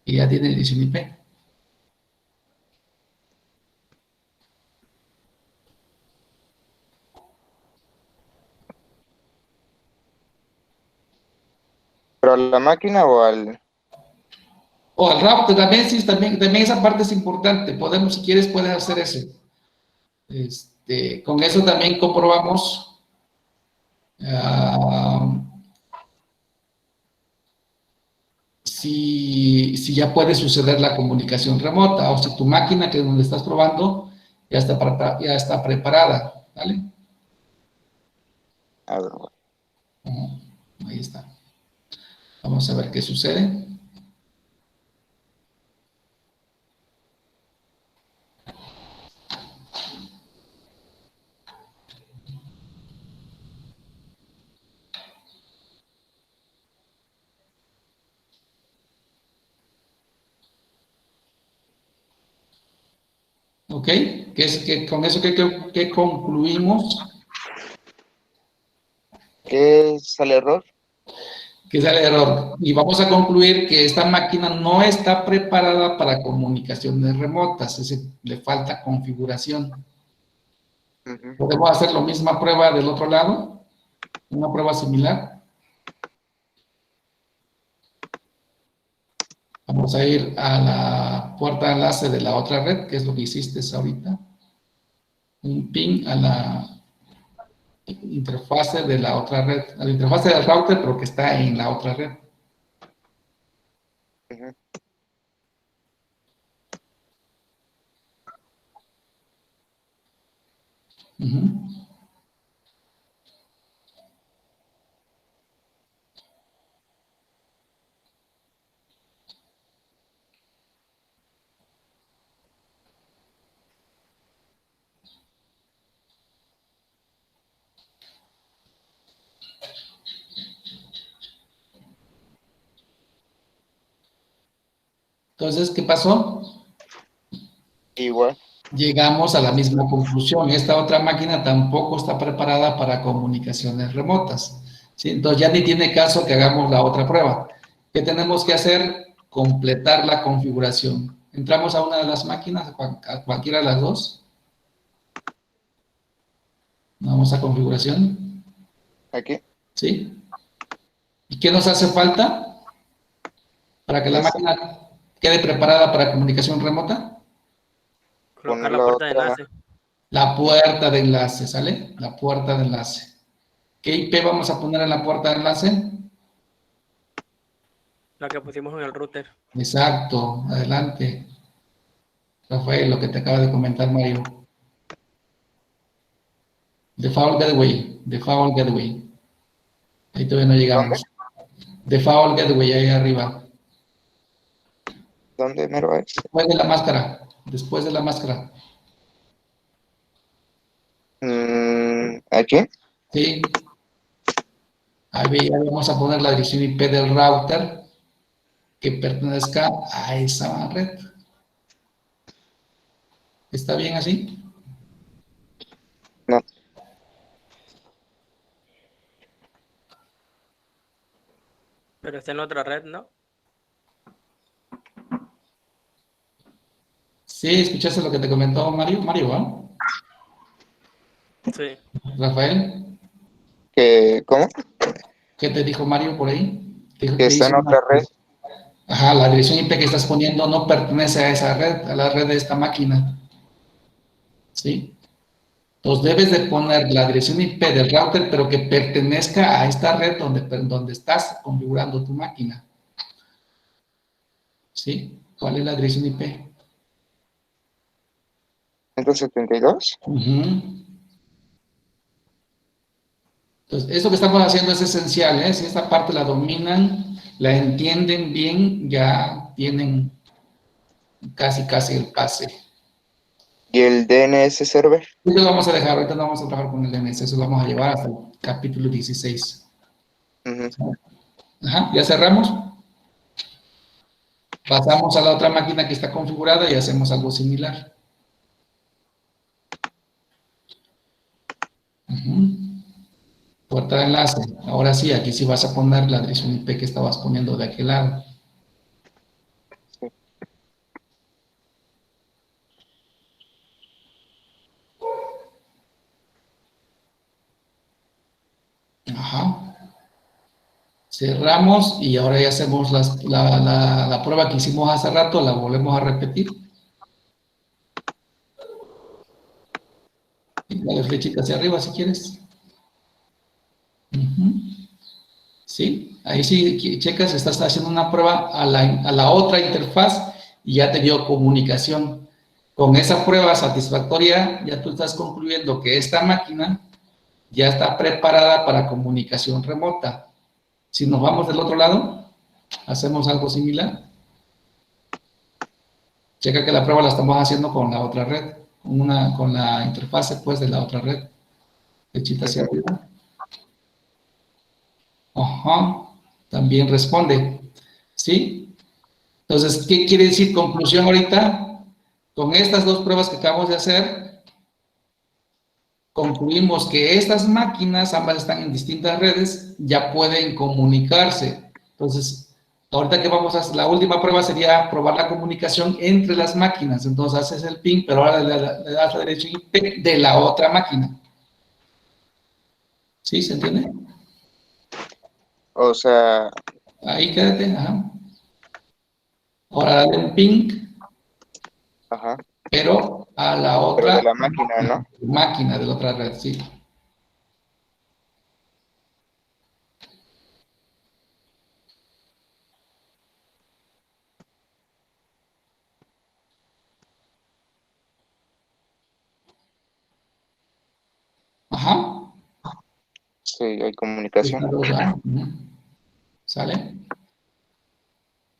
y ya tiene dirección IP. ¿Pero a la máquina o al...? O al router también, sí, también esa parte es importante. Podemos, si quieres, puedes hacer eso. Con eso también comprobamos si ya puede suceder la comunicación remota o si tu máquina que es donde estás probando ya está preparada, ¿vale? A ver, bueno. Ahí está. Vamos a ver qué sucede. ¿Ok? Que con eso que concluimos ¿Qué sale error? que sale el error. Y vamos a concluir que esta máquina no está preparada para comunicaciones remotas, es decir, le falta configuración. Ujú. ¿Podemos hacer la misma prueba del otro lado? Una prueba similar. Vamos a ir a la puerta de enlace de la otra red, que es lo que hiciste ahorita. Un ping a la interfase de la otra red, a la interfase del router, pero que está en la otra red. Ujú. Ujú. Entonces, ¿qué pasó? Igual. Llegamos a la misma conclusión. Esta otra máquina tampoco está preparada para comunicaciones remotas, ¿sí? Entonces ya ni tiene caso que hagamos la otra prueba. ¿Qué tenemos que hacer? Completar la configuración. Entramos a una de las máquinas, a cualquiera de las dos. Vamos a configuración, Aquí. ¿sí? ¿Y qué nos hace falta para que la Es máquina quede preparada para comunicación remota? Colocar poner la la puerta de otra. enlace. La puerta de enlace, ¿sale? La puerta de enlace. ¿Qué IP vamos a poner en la puerta de enlace? La que pusimos en el router. Exacto, adelante. Rafael, lo que te acaba de comentar Mario. Default Gateway, Default Gateway. Ahí todavía no ¿Dónde? llegamos. Default Gateway, ahí arriba. ¿Dónde mero es? Después de la máscara, después de la máscara. ¿Aquí? Sí. Ahí vamos a poner la dirección IP del router que pertenezca a esa red. ¿Está bien así? No. Pero está en otra red, ¿no? Sí, ¿escuchaste lo que te comentó Mario? Mario, ¿ah? Sí. Rafael, ¿Cómo? ¿qué te dijo Mario por ahí? Que está en otra red. Ajá, la dirección IP que estás poniendo no pertenece a esa red, a la red de esta máquina. ¿Sí? Entonces debes de poner la dirección IP del router, pero que pertenezca a esta red donde estás configurando tu máquina. ¿Sí? ¿Cuál es la dirección IP? 172. Ujú. Entonces, esto que estamos haciendo es esencial, ¿eh? Si esta parte la dominan, la entienden bien, ya tienen casi el pase. ¿Y el DNS server? Esto lo vamos a dejar, ahorita no vamos a trabajar con el DNS, eso lo vamos a llevar hasta el capítulo 16. Ujú. Ajá, ya cerramos. Pasamos a la otra máquina que está configurada y hacemos algo similar. Ujú. Puerta de enlace. Ahora sí, aquí sí vas a poner la dirección IP que estabas poniendo de aquel lado. Ajá. Cerramos y ahora ya hacemos la prueba que hicimos hace rato, la volvemos a repetir. Y dale flechita hacia arriba si quieres. Ujú. ¿Sí? Ahí sí checas, estás haciendo una prueba a la otra interfaz y ya te dio comunicación. Con esa prueba satisfactoria, ya tú estás concluyendo que esta máquina ya está preparada para comunicación remota. Si nos vamos del otro lado, hacemos algo similar. Checa que la prueba la estamos haciendo con la otra red, con la interfase pues de la otra red. Flechita hacia arriba. Ajá, también responde. ¿Sí? Entonces, ¿qué quiere decir conclusión ahorita? Con estas dos pruebas que acabamos de hacer, concluimos que estas máquinas, ambas están en distintas redes, ya pueden comunicarse. Entonces, ahorita que vamos a hacer, la última prueba sería probar la comunicación entre las máquinas. Entonces, haces el ping, pero ahora le das la dirección IP de la otra máquina. ¿Sí? ¿Se entiende? O sea, Ahí quédate, ajá. Ahora dale un ping, ajá, pero a la pero otra de la máquina, ¿no? máquina de la otra red, sí. Ajá. Sí, hay comunicación. ¿Sale?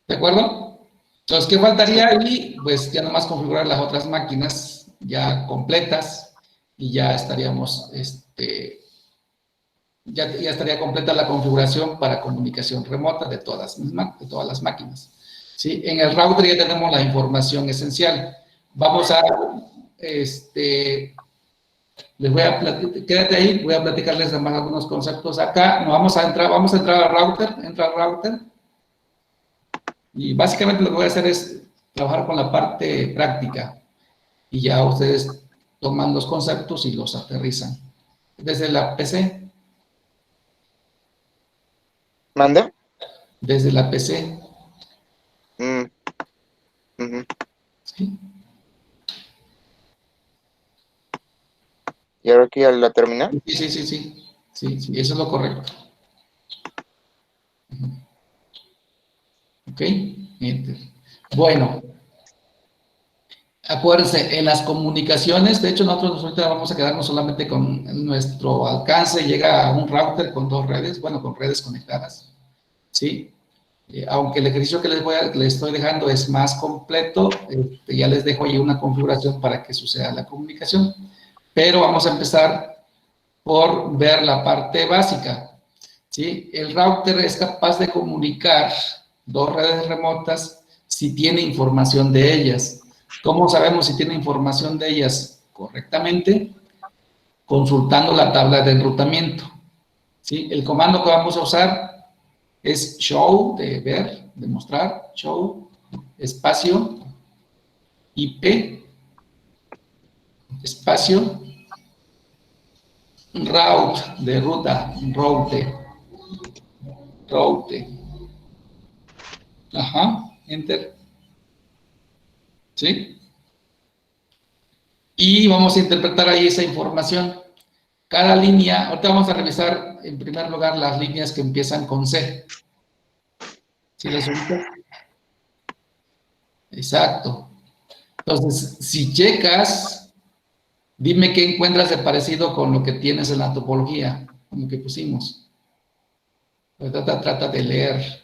¿De acuerdo? Entonces, ¿qué faltaría ahí? Pues ya nomás configurar las otras máquinas ya completas y ya estaríamos, ya estaría completa la configuración para comunicación remota de todas las máquinas. ¿Sí? En el router ya tenemos la información esencial. Vamos a, les voy a platicar, quédate ahí, voy a platicarles además algunos conceptos acá. Nos vamos a entrar al router, entra al router. Y básicamente lo que voy a hacer es trabajar con la parte práctica. Y ya ustedes toman los conceptos y los aterrizan. Desde la PC. ¿Manda? Desde la PC. Ujú. ¿Sí? ¿Y ahora aquí a la terminal? Sí, eso es lo correcto. ¿Ok? Enter. Bueno, acuérdense, en las comunicaciones, de hecho nosotros ahorita vamos a quedarnos solamente con nuestro alcance, llega a un router con dos redes, bueno, con redes conectadas, ¿sí? Aunque el ejercicio que les estoy dejando es más completo, ya les dejo ahí una configuración para que suceda la comunicación, pero vamos a empezar por ver la parte básica, ¿sí? El router es capaz de comunicar dos redes remotas si tiene información de ellas. ¿Cómo sabemos si tiene información de ellas correctamente? Consultando la tabla de enrutamiento, ¿sí? El comando que vamos a usar es show, de ver, de mostrar, show, espacio, IP, espacio, route, de ruta, route, ajá, enter, ¿sí? Y vamos a interpretar ahí esa información. Cada línea, ahorita vamos a revisar en primer lugar las líneas que empiezan con C. ¿Sí las ubicas? Exacto. Entonces, si checas, dime qué encuentras de parecido con lo que tienes en la topología, como que pusimos. Trata de leer.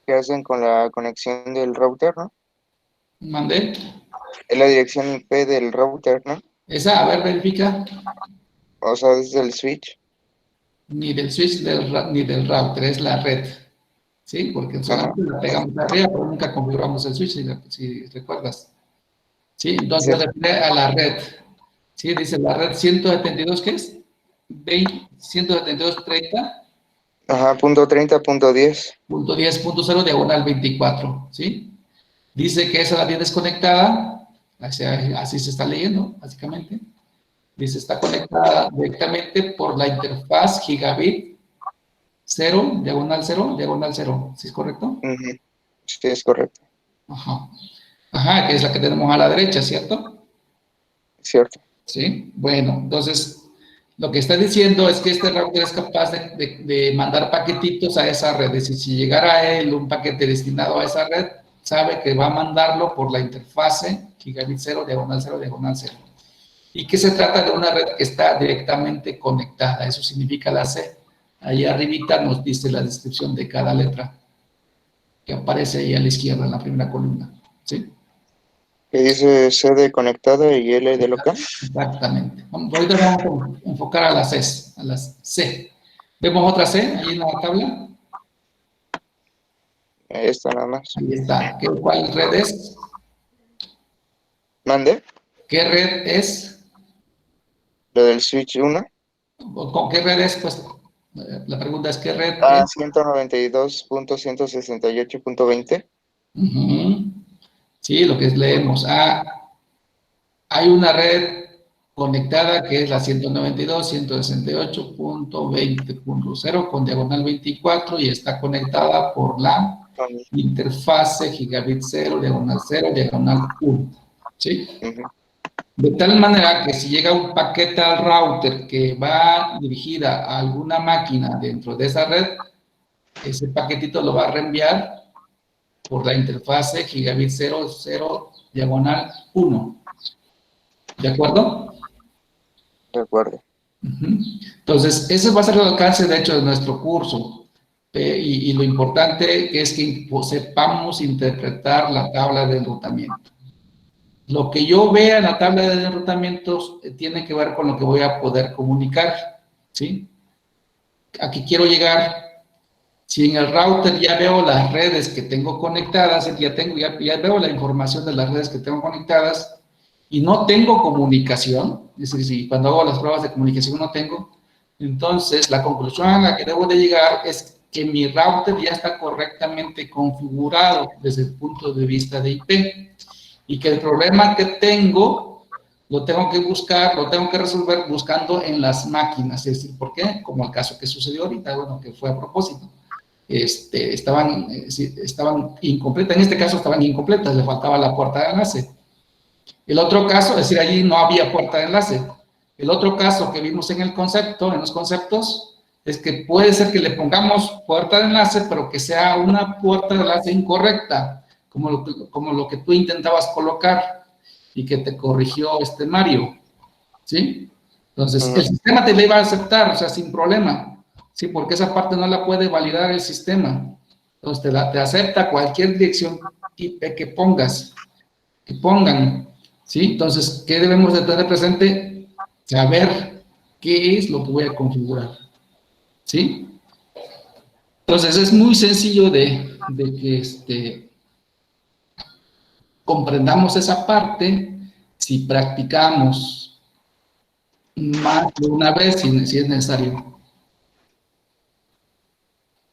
¿Qué hacen con la conexión del router, no? ¿Mandé? Es la dirección IP del router, ¿no? Esa, a ver, verifica. O sea, desde el switch. Ni del switch ni del router, es la red. ¿Sí? Porque solamente la pegamos arriba, pero nunca configuramos el switch, si recuerdas. ¿Sí? Entonces se refiere a la red. ¿Sí? Dice la red 172, ¿qué es? 172.30. Ajá, punto 30, punto 10. Punto 10.0, diagonal 24, ¿sí? Dice que esa la tiene desconectada, así se está leyendo, básicamente. Dice, está conectada directamente por la interfaz gigabit 0, diagonal 0, ¿sí es correcto? Sí, es correcto. Ajá. Ajá, que es la que tenemos a la derecha, ¿cierto? Cierto. Sí, bueno, entonces, lo que está diciendo es que este router es capaz de mandar paquetitos a esa red. Es decir, si llegara a él un paquete destinado a esa red, sabe que va a mandarlo por la interfase gigabit 0, diagonal 0, diagonal 0. Y que se trata de una red que está directamente conectada. Eso significa la C. Ahí arribita nos dice la descripción de cada letra que aparece ahí a la izquierda en la primera columna. ¿Sí? Que dice C de conectada y L de local. Exactamente. Ahorita vamos a enfocar a las C, a las C. ¿Vemos otra C ahí en la tabla? Esta nada más. Ahí está. ¿Cuál red es? ¿Mande? ¿Qué red es? Lo del switch 1. ¿Con qué red es? Pues la pregunta es ¿qué red es? 192.168.20. Sí, lo que leemos. Hay una red conectada que es la 192.168.20.0 con diagonal 24 y está conectada por la interfase gigabit 0, diagonal 0, diagonal 1. ¿Sí? De tal manera que si llega un paquete al router que va dirigida a alguna máquina dentro de esa red, ese paquetito lo va a reenviar por la interfase gigabit 0, 0, diagonal 1. ¿De acuerdo? De acuerdo. Entonces, ese va a ser el alcance, de hecho, de nuestro curso. Y lo importante es que sepamos interpretar la tabla de enrutamiento. Lo que yo vea en la tabla de enrutamientos tiene que ver con lo que voy a poder comunicar, ¿sí? Aquí quiero llegar. Si en el router ya veo las redes que tengo conectadas, ya veo la información de las redes que tengo conectadas, y no tengo comunicación, es decir, si cuando hago las pruebas de comunicación no tengo, entonces la conclusión a la que debo de llegar es que mi router ya está correctamente configurado desde el punto de vista de IP, y que el problema que tengo, lo tengo que buscar, lo tengo que resolver buscando en las máquinas, es decir, ¿por qué? Como el caso que sucedió ahorita, bueno, que fue a propósito. Estaban incompletas, en este caso estaban incompletas, le faltaba la puerta de enlace. El otro caso, es decir, allí no había puerta de enlace. El otro caso que vimos en el concepto, en los conceptos, es que puede ser que le pongamos puerta de enlace, pero que sea una puerta de enlace incorrecta, como lo que tú intentabas colocar y que te corrigió Mario, ¿sí? Entonces, el sistema te la iba a aceptar, o sea, sin problema. Sí, porque esa parte no la puede validar el sistema. Entonces, te acepta cualquier dirección IP que pongan. ¿Sí? Entonces, ¿qué debemos de tener presente? Saber qué es lo que voy a configurar. ¿Sí? Entonces, es muy sencillo de que comprendamos esa parte si practicamos más de una vez si es necesario.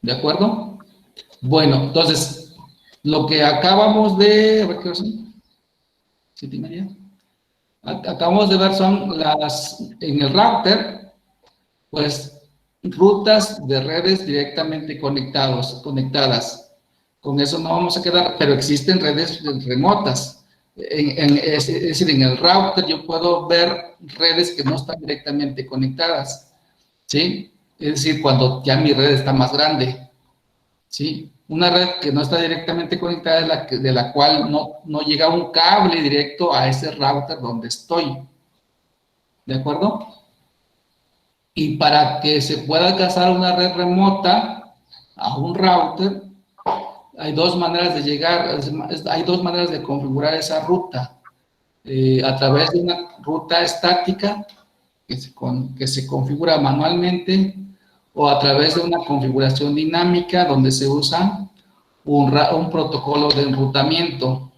¿De acuerdo? Bueno, entonces, lo que acabamos de... A ver, ¿qué hora son? 7:30. Acabamos de ver son en el router, pues, rutas de redes directamente conectadas. Con eso no vamos a quedar, pero existen redes remotas. Es decir, en el router yo puedo ver redes que no están directamente conectadas, ¿sí? Es decir, cuando ya mi red está más grande, ¿sí? Una red que no está directamente conectada es de la cual no llega un cable directo a ese router donde estoy, ¿de acuerdo? Y para que se pueda alcanzar una red remota a un router, hay dos maneras de llegar, hay dos maneras de configurar esa ruta. A través de una ruta estática que se configura manualmente o a través de una configuración dinámica donde se usa un protocolo de enrutamiento.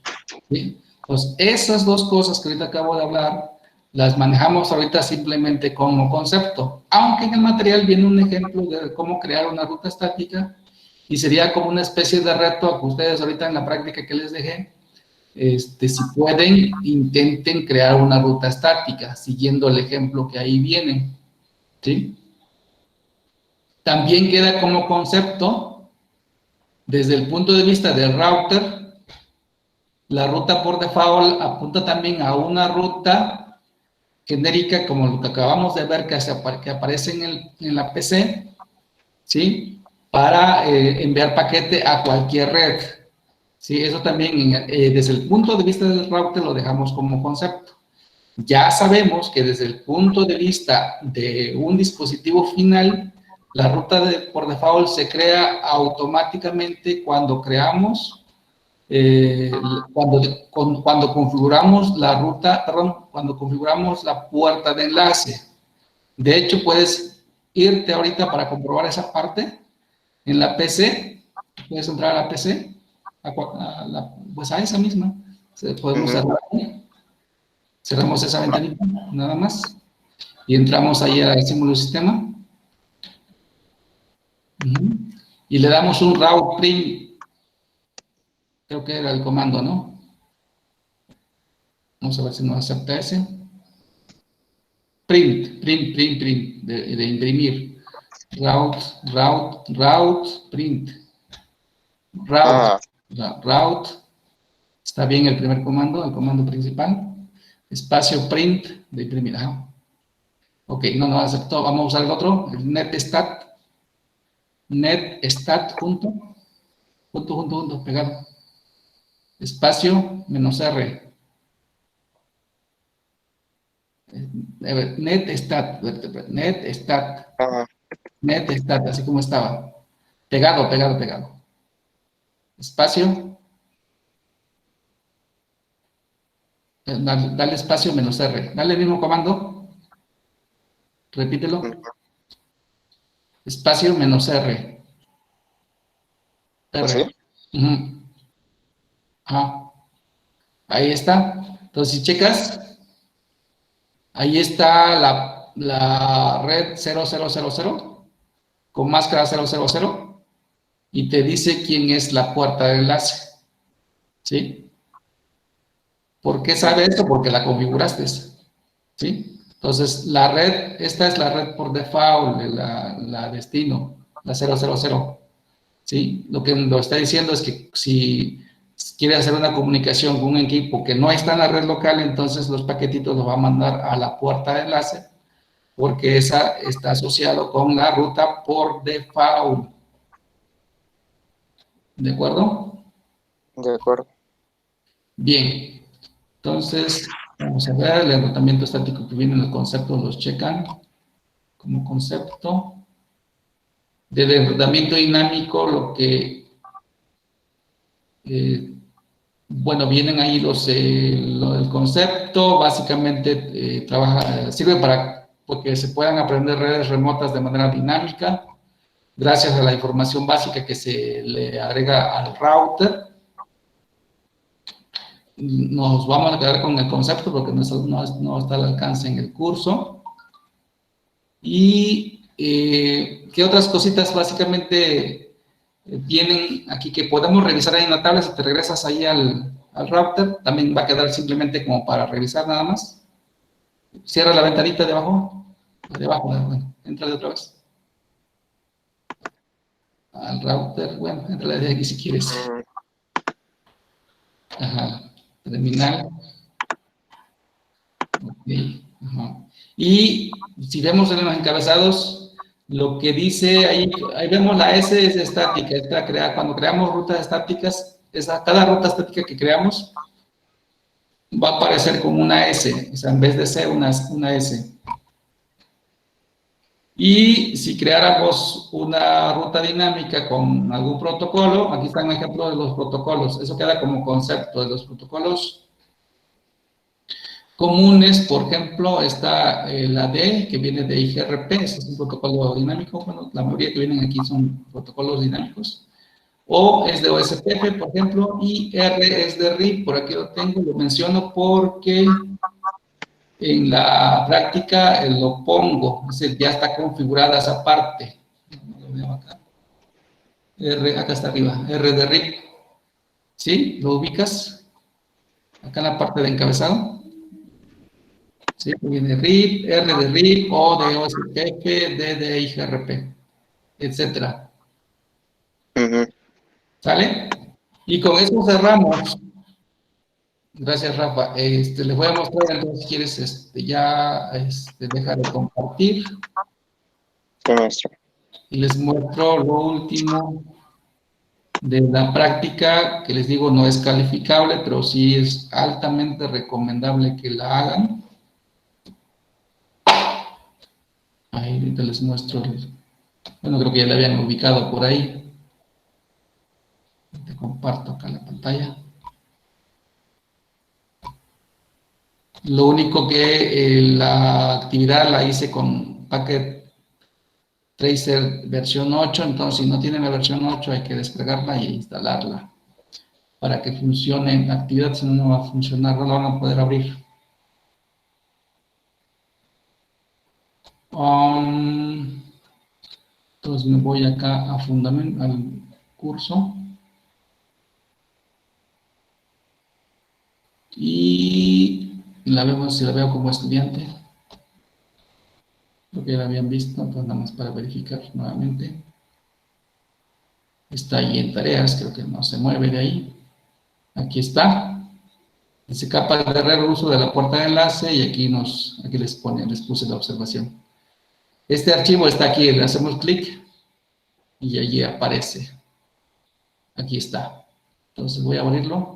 ¿Sí? Pues esas dos cosas que ahorita acabo de hablar las manejamos ahorita simplemente como concepto, aunque en el material viene un ejemplo de cómo crear una ruta estática y sería como una especie de reto a que ustedes ahorita en la práctica que les dejé, si pueden, intenten crear una ruta estática, siguiendo el ejemplo que ahí viene, ¿sí? También queda como concepto, desde el punto de vista del router, la ruta por default apunta también a una ruta genérica, como lo que acabamos de ver, que aparece en la PC, ¿sí? Para enviar paquete a cualquier red. Sí, eso también desde el punto de vista del router lo dejamos como concepto. Ya sabemos que desde el punto de vista de un dispositivo final, la ruta por default se crea automáticamente cuando creamos, cuando configuramos la ruta, perdón, cuando configuramos la puerta de enlace. De hecho, puedes irte ahorita para comprobar esa parte en la PC, puedes entrar a la PC, pues a esa misma, podemos cerrar ahí. Cerramos esa ventanita, nada más, y entramos ahí al símbolo sistema, y le damos un route print, creo que era el comando, ¿no? Vamos a ver si nos acepta ese. Print, de imprimir. Route, print. Route. Está bien el primer comando, el comando principal. Espacio print de imprimir. Ajá. Ok, no aceptó. Vamos a usar el otro, el netstat. Netstat junto, pegado. Espacio -R. Netstat, así como estaba. Pegado. Espacio. Dale espacio -R. Dale el mismo comando. Repítelo. Espacio -R. ¿Así? Ajá. Ahí está. Entonces, si checas, ahí está la red 0000 con máscara 000 y te dice quién es la puerta de enlace. ¿Sí? ¿Por qué sabe esto? Porque la configuraste. ¿Sí? Entonces, esta es la red por default, la destino, la 000. ¿Sí? Lo que nos está diciendo es que si quiere hacer una comunicación con un equipo que no está en la red local, entonces los paquetitos los va a mandar a la puerta de enlace, porque esa está asociado con la ruta por default. ¿De acuerdo? De acuerdo. Bien. Entonces, vamos a ver, el enrutamiento estático que viene en los conceptos los checan como concepto. Del enrutamiento dinámico, lo que Bueno, vienen ahí el concepto, básicamente sirve para que se puedan aprender redes remotas de manera dinámica, gracias a la información básica que se le agrega al router. Nos vamos a quedar con el concepto porque no está al alcance en el curso. Y ¿qué otras cositas básicamente vienen aquí que podemos revisar ahí en la tabla? Si te regresas ahí al router, también va a quedar simplemente como para revisar nada más. Cierra la ventanita de abajo. De abajo, bueno, entra de otra vez. Al router, bueno, entra de aquí si quieres. Ajá, terminal. Ok, ajá. Y si vemos en los encabezados, lo que dice ahí vemos la S es estática, está creada. Cuando creamos rutas estáticas, cada ruta estática que creamos va a aparecer como una S, o sea, en vez de C, una S. Y si creáramos una ruta dinámica con algún protocolo, aquí está un ejemplo de los protocolos, eso queda como concepto de los protocolos comunes. Por ejemplo, está la D, que viene de IGRP, ese es un protocolo dinámico. Bueno, la mayoría que vienen aquí son protocolos dinámicos. O es de OSPF, por ejemplo, y R es de RIP, por aquí lo tengo, lo menciono porque en la práctica lo pongo, es decir, ya está configurada esa parte. Lo veo acá. Acá está arriba, R de RIP. ¿Sí? ¿Lo ubicas? Acá en la parte de encabezado. ¿Sí? Viene RIP, R de RIP, O de OSPF, D de IGRP, etcétera. ¿Sale? Y con eso cerramos. Gracias, Rafa. Les voy a mostrar, entonces, si quieres, ya dejar de compartir. Sí, maestro. Y les muestro lo último de la práctica, que les digo no es calificable, pero sí es altamente recomendable que la hagan. Ahí ahorita les muestro. Bueno, creo que ya la habían ubicado por ahí. Te comparto acá la pantalla. Lo único que la actividad la hice con Packet Tracer versión 8, entonces si no tienen la versión 8 hay que descargarla y instalarla para que funcione la actividad, si no, no va a funcionar, no la van a poder abrir. Entonces me voy acá a fundamento, al curso. Y la vemos, si la veo como estudiante. Creo que ya la habían visto, entonces nada más para verificar nuevamente. Está ahí en tareas, creo que no se mueve de ahí. Aquí está. Dice capa de red, uso de la puerta de enlace, y aquí les puse la observación. Este archivo está aquí, le hacemos clic y allí aparece. Aquí está. Entonces voy a abrirlo.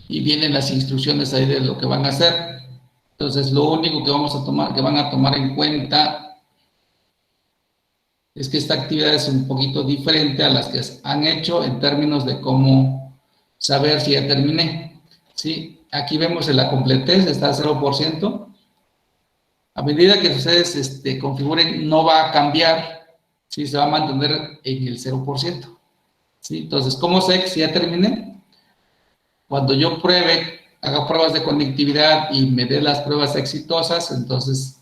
Y vienen las instrucciones ahí de lo que van a hacer. Entonces, lo único que van a tomar en cuenta es que esta actividad es un poquito diferente a las que han hecho en términos de cómo saber si ya terminé. ¿Sí? Aquí vemos en la completez, está al 0%. A medida que ustedes configuren, no va a cambiar, ¿sí? Se va a mantener en el 0%. ¿Sí? Entonces, ¿cómo sé que si ya terminé? Cuando yo haga pruebas de conectividad y me dé las pruebas exitosas, entonces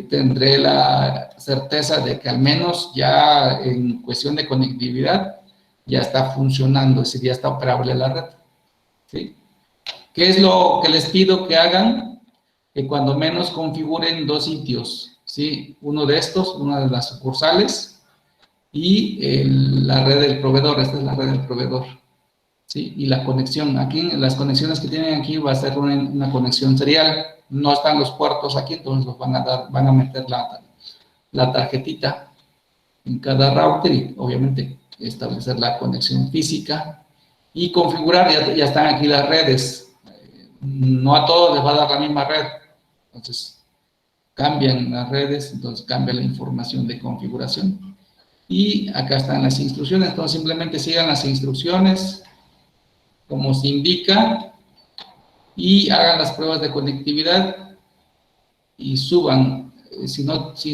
tendré la certeza de que al menos ya en cuestión de conectividad ya está funcionando, es decir, ya está operable la red. ¿Sí? ¿Qué es lo que les pido que hagan? Que cuando menos configuren 2 sitios, ¿sí? Uno de estos, una de las sucursales, y la red del proveedor, esta es la red del proveedor. ¿Sí? Y la conexión, aquí, las conexiones que tienen aquí va a ser una conexión serial, no están los puertos aquí, entonces los van a meter la tarjetita en cada router y obviamente establecer la conexión física y configurar, ya están aquí las redes. No a todos les va a dar la misma red, entonces cambian las redes, entonces cambia la información de configuración. Y acá están las instrucciones, entonces simplemente sigan las instrucciones como se indica y hagan las pruebas de conectividad y suban. Si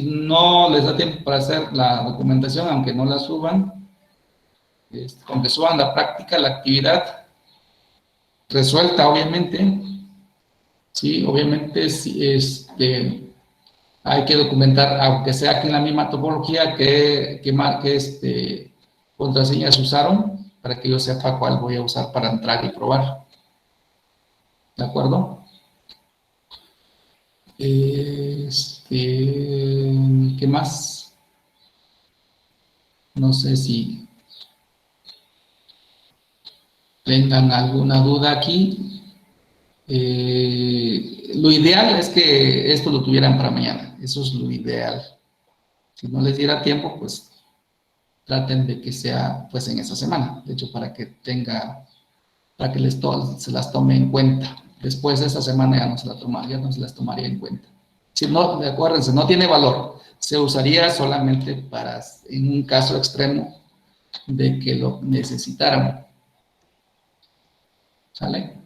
no les da tiempo para hacer la documentación, aunque no la suban, aunque suban la práctica, la actividad resuelta, obviamente, sí, obviamente, hay que documentar, aunque sea aquí en la misma topología, que contraseñas usaron, para que yo sepa cuál voy a usar para entrar y probar. ¿De acuerdo? ¿Qué más? No sé si tengan alguna duda aquí. Lo ideal es que esto lo tuvieran para mañana. Eso es lo ideal. Si no les diera tiempo, pues traten de que sea pues en esa semana. De hecho, para que se las tome en cuenta. Después de esa semana ya no se las tomaría en cuenta. Si no, acuérdense, no tiene valor. Se usaría solamente en un caso extremo de que lo necesitáramos. ¿Sale?